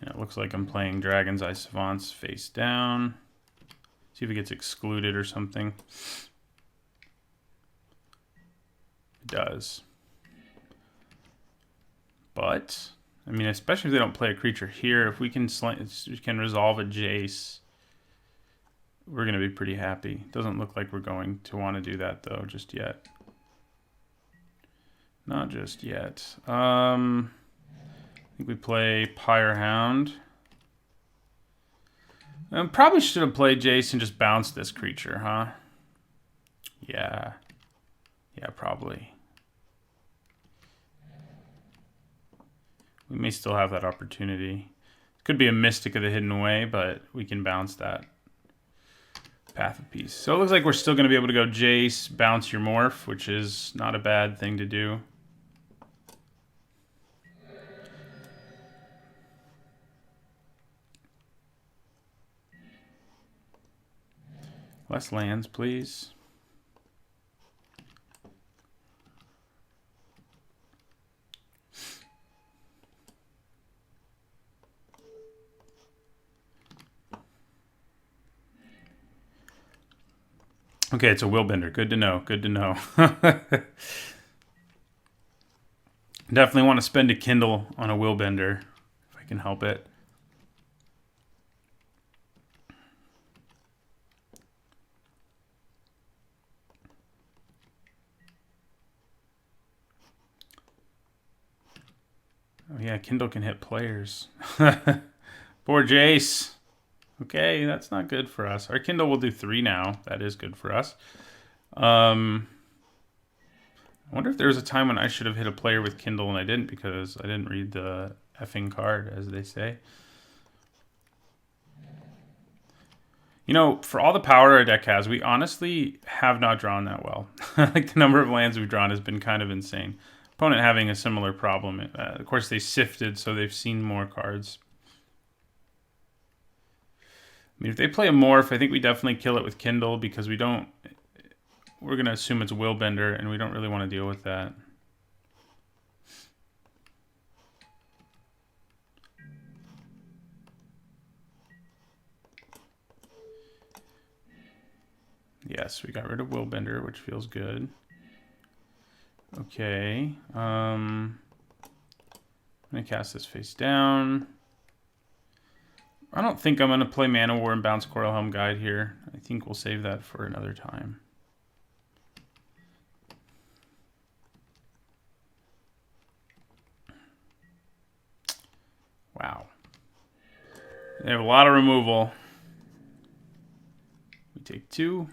And it looks like I'm playing Dragon's Eye Savants face down. See if it gets excluded or something. Does. But, I mean, especially if they don't play a creature here, if we can resolve a Jace, we're going to be pretty happy. Doesn't look like we're going to want to do that, though, just yet. Not just yet. I think we play Pyrehound. Probably should have played Jace and just bounced this creature, huh? Yeah. Yeah, probably. We may still have that opportunity. Could be a Mystic of the Hidden Way, but we can bounce that. Path of Peace. So it looks like we're still going to be able to go Jace, bounce your Morph, which is not a bad thing to do. Less lands, please. Okay, it's a Willbender. Good to know. Good to know. Definitely want to spend a Kindle on a Willbender if I can help it. Oh yeah, Kindle can hit players. Poor Jace. Okay, that's not good for us. Our Kindle will do 3 now. That is good for us. I wonder if there was a time when I should have hit a player with Kindle and I didn't because I didn't read the effing card, as they say. You know, for all the power our deck has, we honestly have not drawn that well. Like, the number of lands we've drawn has been kind of insane. Opponent having a similar problem. Of course, they sifted, so they've seen more cards. I mean, if they play a Morph, I think we definitely kill it with Kindle because we're going to assume it's a Willbender, and we don't really want to deal with that. Yes, we got rid of Willbender, which feels good. Okay. I'm going to cast this face down. I don't think I'm going to play Mana War and bounce Coral Helm Guide here. I think we'll save that for another time. Wow. They have a lot of removal. We take 2.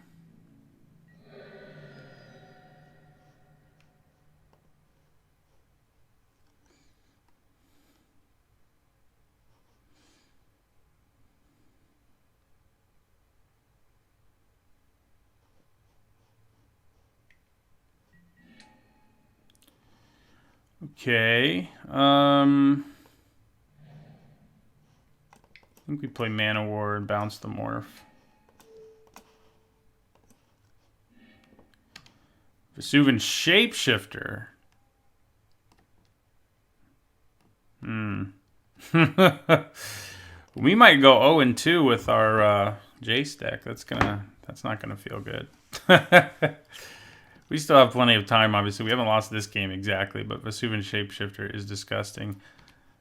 Okay. I think we play Mana War and bounce the Morph. Vesuvan Shapeshifter. We might go 0-2 with our Jace deck. That's not gonna feel good. We still have plenty of time, obviously. We haven't lost this game exactly, but Vesuvan Shapeshifter is disgusting.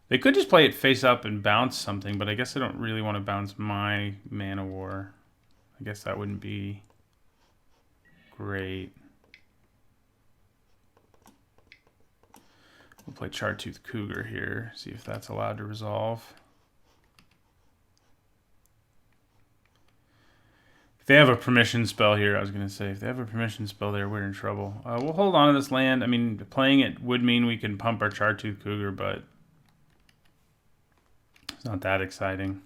They could just play it face up and bounce something, but I guess I don't really want to bounce my Mana War. I guess that wouldn't be great. We'll play Chartooth Cougar here, see if that's allowed to resolve. If they have a permission spell here, I was going to say, if they have a permission spell there, we're in trouble. We'll hold on to this land. I mean, playing it would mean we can pump our Chartooth Cougar, but it's not that exciting.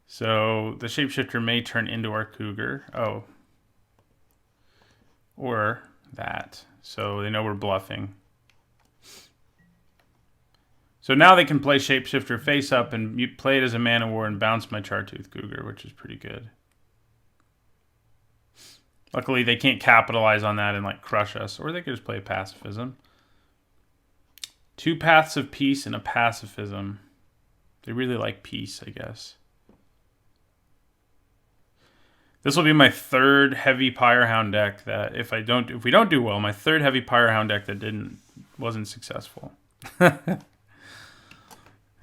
So the Shapeshifter may turn into our Cougar. Oh. Or that. So they know we're bluffing. So now they can play Shapeshifter face up and you play it as a Mana War and bounce my Chartooth Cougar, which is pretty good. Luckily, they can't capitalize on that and like crush us, or they could just play Pacifism. 2 Paths of Peace and a Pacifism. They really like peace, I guess. This will be my 3rd heavy Pyrehound deck that if we don't do well, my 3rd heavy Pyrehound deck that wasn't successful.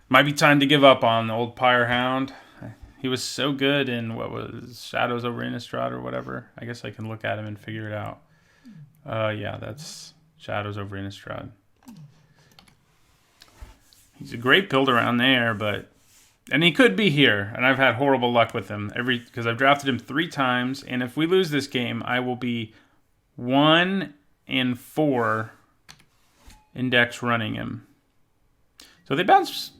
Might be time to give up on the old Pyrehound. He was so good in what was Shadows over Innistrad or whatever. I guess I can look at him and figure it out. Yeah, that's Shadows over Innistrad. He's a great build around there, and he could be here. And I've had horrible luck with him because I've drafted him 3 times. And if we lose this game, I will be 1-4 in decks running him. So they bounce.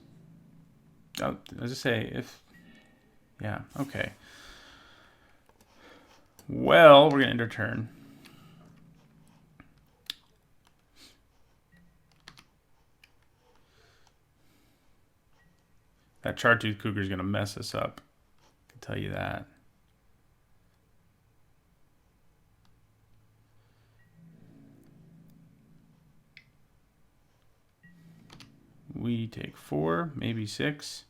Oh, as I say, yeah, okay. Well, we're going to end our turn. That Chartooth Cougar is going to mess us up. I can tell you that. We take 4, maybe 6.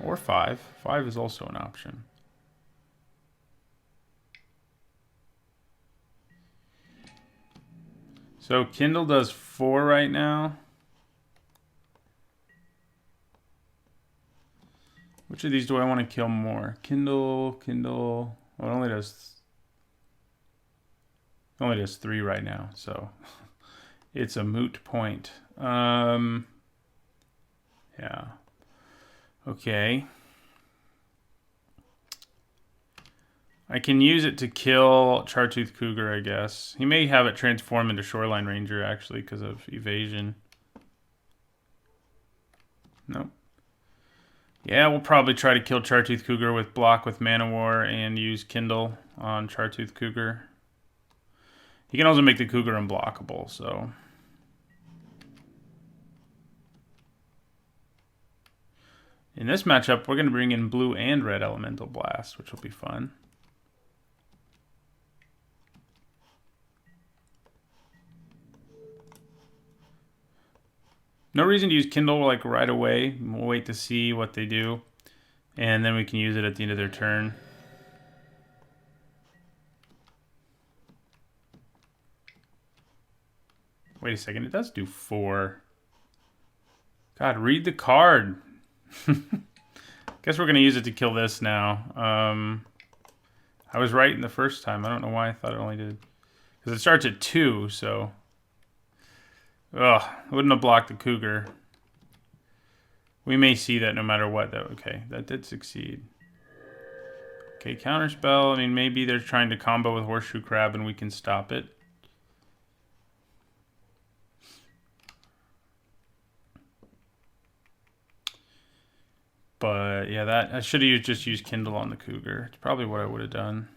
Or 5. 5 is also an option. So Kindle does 4 right now. Which of these do I want to kill more? Kindle. Well, it only does 3 right now, so it's a moot point. Yeah. Okay. I can use it to kill Chartooth Cougar, I guess. He may have it transform into Shoreline Ranger, actually, because of evasion. Nope. Yeah, we'll probably try to kill Chartooth Cougar with block with Mana War and use Kindle on Chartooth Cougar. He can also make the Cougar unblockable, so... In this matchup, we're going to bring in blue and red Elemental Blast, which will be fun. No reason to use Kindle like right away. We'll wait to see what they do, and then we can use it at the end of their turn. Wait a second, it does do 4. God, read the card. Guess we're gonna use it to kill this now. I was right in the first time. I don't know why I thought it only did, because it starts at 2. So, ugh, wouldn't have blocked the Cougar. We may see that no matter what, though. Okay, that did succeed. Okay, counterspell. I mean, maybe they're trying to combo with Horseshoe Crab, and we can stop it. But yeah, that I should have just used Kindle on the Cougar. It's probably what I would have done.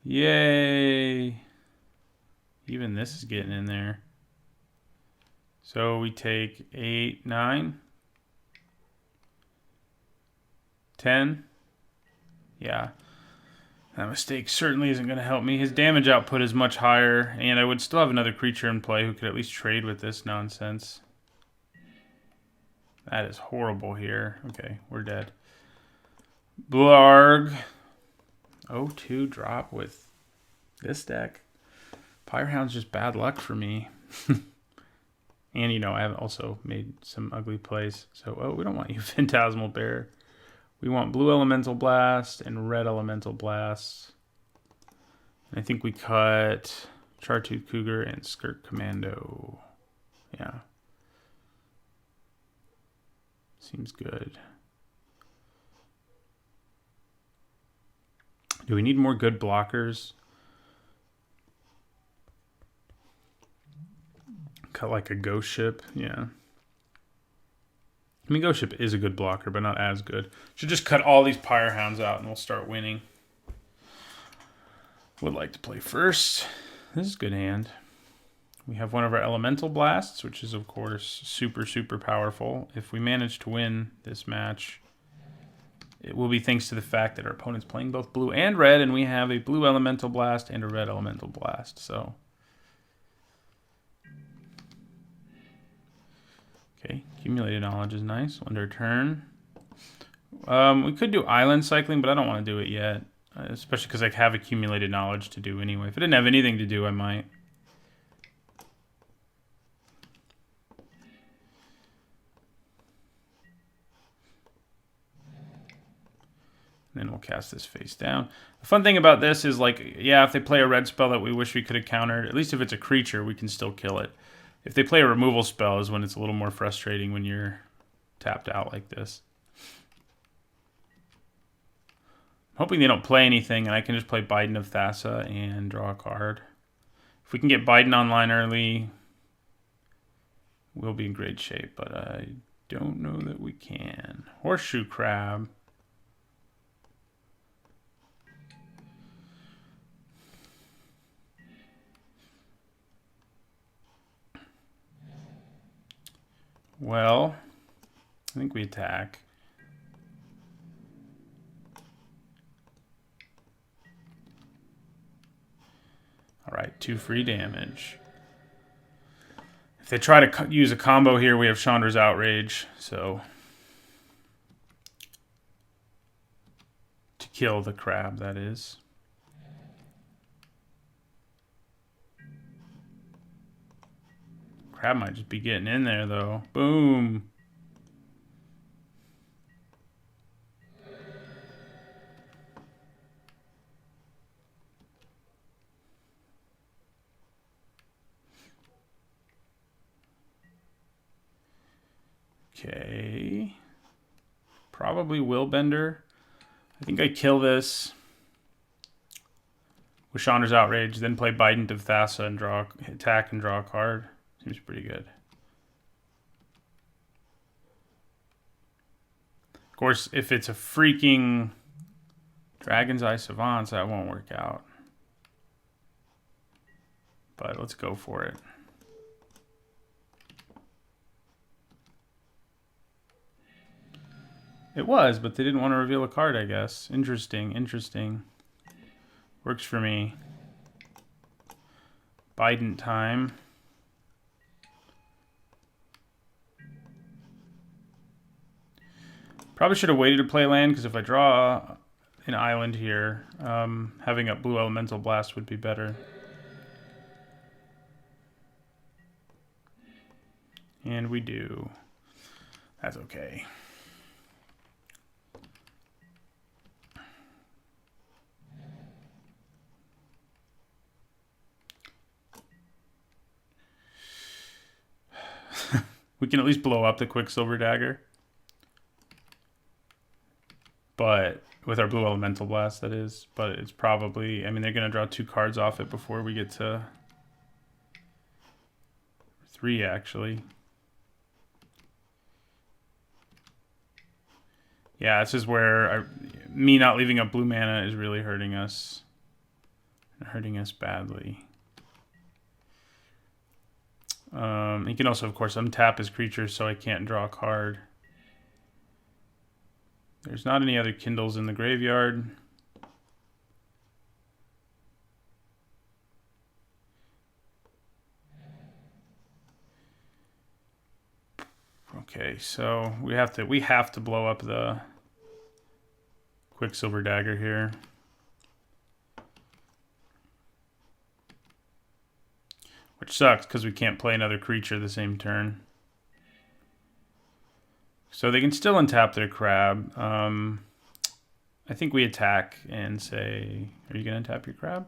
Yay! Even this is getting in there. So we take 8, 9, 10. Yeah. That mistake certainly isn't going to help me. His damage output is much higher, and I would still have another creature in play who could at least trade with this nonsense. That is horrible here. Okay, we're dead. Blarg. 0-2 drop with this deck. Pyrehound's just bad luck for me. And, you know, I have also made some ugly plays. So, oh, we don't want you, Phantasmal Bear. We want blue Elemental Blast and red Elemental Blast. And I think we cut Chartooth Cougar and Skirk Commando. Yeah. Seems good. Do we need more good blockers? Cut like a Ghost Ship. Yeah. I mean, Ghost Ship is a good blocker, but not as good. Should just cut all these Pyrehounds out and we'll start winning. Would like to play first. This is a good hand. We have one of our Elemental Blasts, which is, of course, super, super powerful. If we manage to win this match, it will be thanks to the fact that our opponent's playing both blue and red, and we have a blue Elemental Blast and a red Elemental Blast. So, okay, accumulated knowledge is nice. Under turn. We could do island cycling, but I don't want to do it yet. Especially because I have accumulated knowledge to do anyway. If I didn't have anything to do, I might. And then we'll cast this face down. The fun thing about this is, like, yeah, if they play a red spell that we wish we could have countered, at least if it's a creature, we can still kill it. If they play a removal spell is when it's a little more frustrating when you're tapped out like this. I'm hoping they don't play anything and I can just play Biden of Thassa and draw a card. If we can get Biden online early, we'll be in great shape, but I don't know that we can. Horseshoe Crab. Well, I think we attack. All right, 2 free damage. If they try to use a combo here, we have Chandra's Outrage, so to kill the crab, that is. Crab might just be getting in there, though. Boom. Okay. Probably Willbender. I think I kill this with Chandra's Outrage, then play Biden of Thassa and attack and draw a card. Seems pretty good. Of course, if it's a freaking Dragon's Eye Savants, that won't work out. But let's go for it. It was, but they didn't want to reveal a card, I guess. Interesting, interesting. Works for me. Bident time. Probably should have waited to play land, because if I draw an island here, having a blue elemental blast would be better. And we do. That's okay. We can at least blow up the Quicksilver Dagger. But with our blue elemental blast, that is. But it's probably, I mean, they're going to draw 2 cards off it before we get to 3, actually. Yeah, this is where me not leaving up blue mana is really hurting us. Hurting us badly. He can also, of course, untap his creatures so I can't draw a card. There's not any other Kindles in the graveyard. Okay, so we have to blow up the Quicksilver Dagger here. Which sucks because we can't play another creature the same turn. So they can still untap their crab. I think we attack and say, are you going to untap your crab?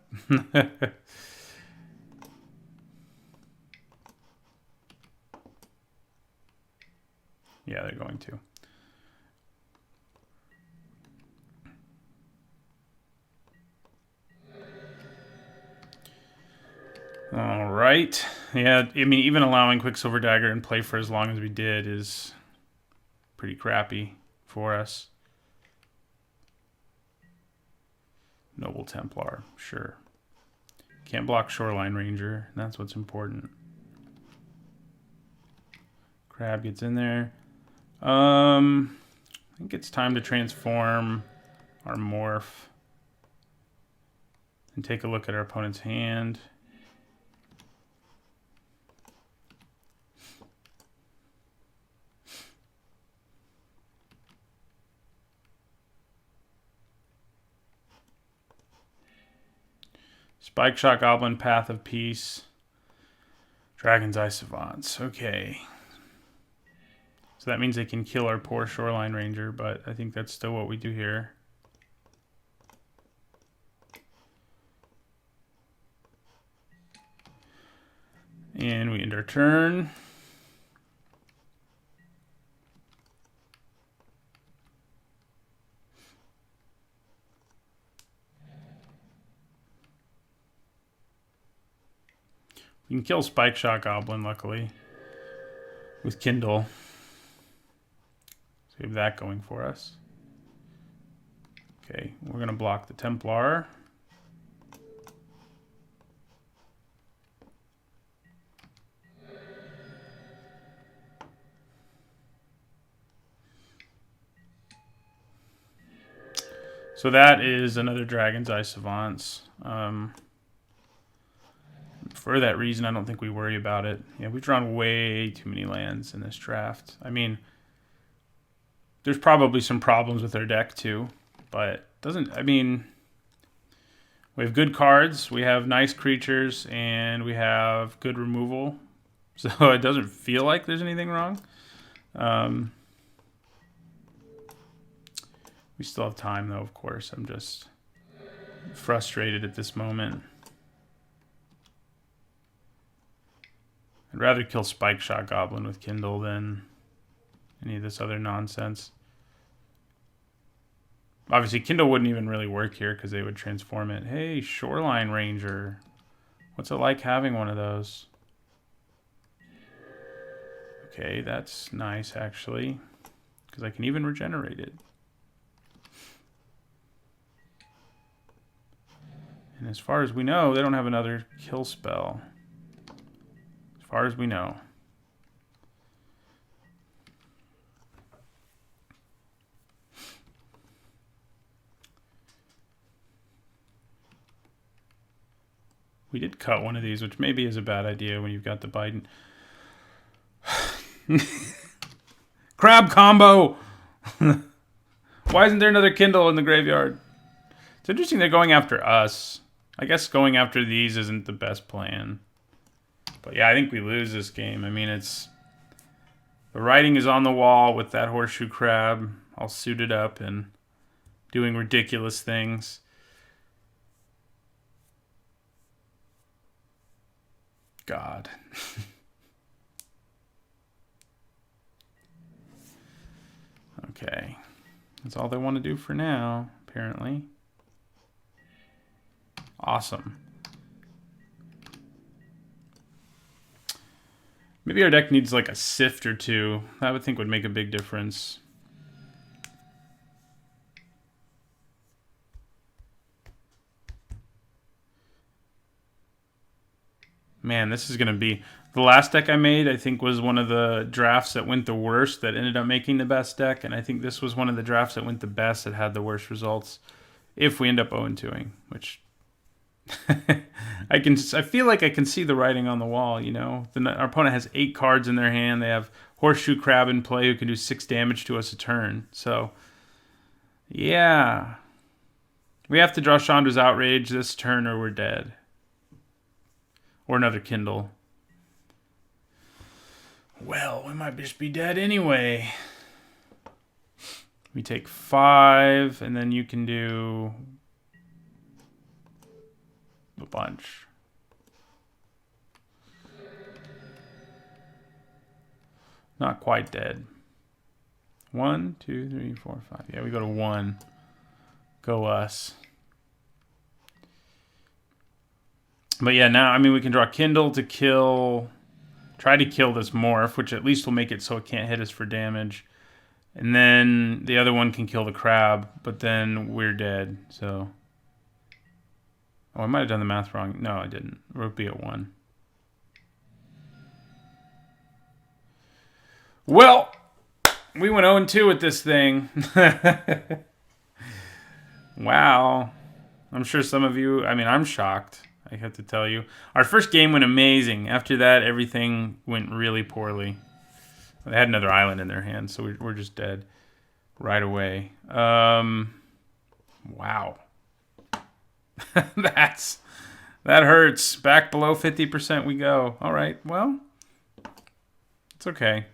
Yeah, they're going to. All right. Yeah, I mean, even allowing Quicksilver Dagger in play for as long as we did is pretty crappy for us. Noble Templar, sure. Can't block Shoreline Ranger. That's what's important. Crab gets in there. I think it's time to transform our Morph and take a look at our opponent's hand. Spikeshot Goblin, Path of Peace, Dragon's Eye Savants. Okay. So that means they can kill our poor Shoreline Ranger, but I think that's still what we do here. And we end our turn. We can kill Spikeshot Goblin, luckily, with Kindle. So we have that going for us. Okay, we're going to block the Templar. So that is another Dragon's Eye Savants. For that reason, I don't think we worry about it. Yeah, we've drawn way too many lands in this draft. I mean, there's probably some problems with our deck too, but doesn't, I mean, we have good cards, we have nice creatures, and we have good removal. So it doesn't feel like there's anything wrong. We still have time though, of course. I'm just frustrated at this moment. I'd rather kill Spikeshot Goblin with Kindle than any of this other nonsense. Obviously, Kindle wouldn't even really work here because they would transform it. Hey, Shoreline Ranger. What's it like having one of those? Okay, that's nice, actually, because I can even regenerate it. And as far as we know, they don't have another kill spell. As far as we know. We did cut one of these, which maybe is a bad idea when you've got the Biden. Crab combo! Why isn't there another Kindle in the graveyard? It's interesting they're going after us. I guess going after these isn't the best plan. But yeah, I think we lose this game. I mean, it's... The writing is on the wall with that horseshoe crab all suited up and doing ridiculous things. God. Okay. That's all they want to do for now, apparently. Awesome. Maybe our deck needs like a sift or two. I would think would make a big difference. Man, this is going to be... The last deck I made, I think, was one of the drafts that went the worst that ended up making the best deck. And I think this was one of the drafts that went the best that had the worst results. If we end up 0-2ing, which... I feel like I can see the writing on the wall, you know? Our opponent has 8 cards in their hand. They have Horseshoe Crab in play who can do 6 damage to us a turn. So, yeah. We have to draw Chandra's Outrage this turn or we're dead. Or another Kindle. Well, we might just be dead anyway. We take 5, and then you can do a bunch. Not quite dead. 1, 2, 3, 4, 5. Yeah, we go to 1. Go us. But yeah, now, I mean, we can draw Kindle to kill... Try to kill this Morph, which at least will make it so it can't hit us for damage. And then the other one can kill the Crab, but then we're dead, so... Oh, I might have done the math wrong. No, I didn't. Rook B at 1. Well, we went 0-2 with this thing. Wow. I'm sure some of you... I mean, I'm shocked. I have to tell you. Our first game went amazing. After that, everything went really poorly. They had another island in their hands, so we're just dead right away. Wow. That hurts. Back below 50% we go. All right, well, it's okay.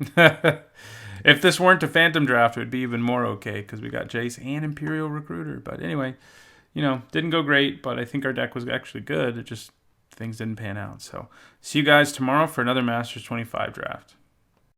If this weren't a Phantom draft, it would be even more okay because we got Jace and Imperial Recruiter. But anyway... You know, didn't go great, but I think our deck was actually good. It just, things didn't pan out. So, see you guys tomorrow for another Masters 25 draft.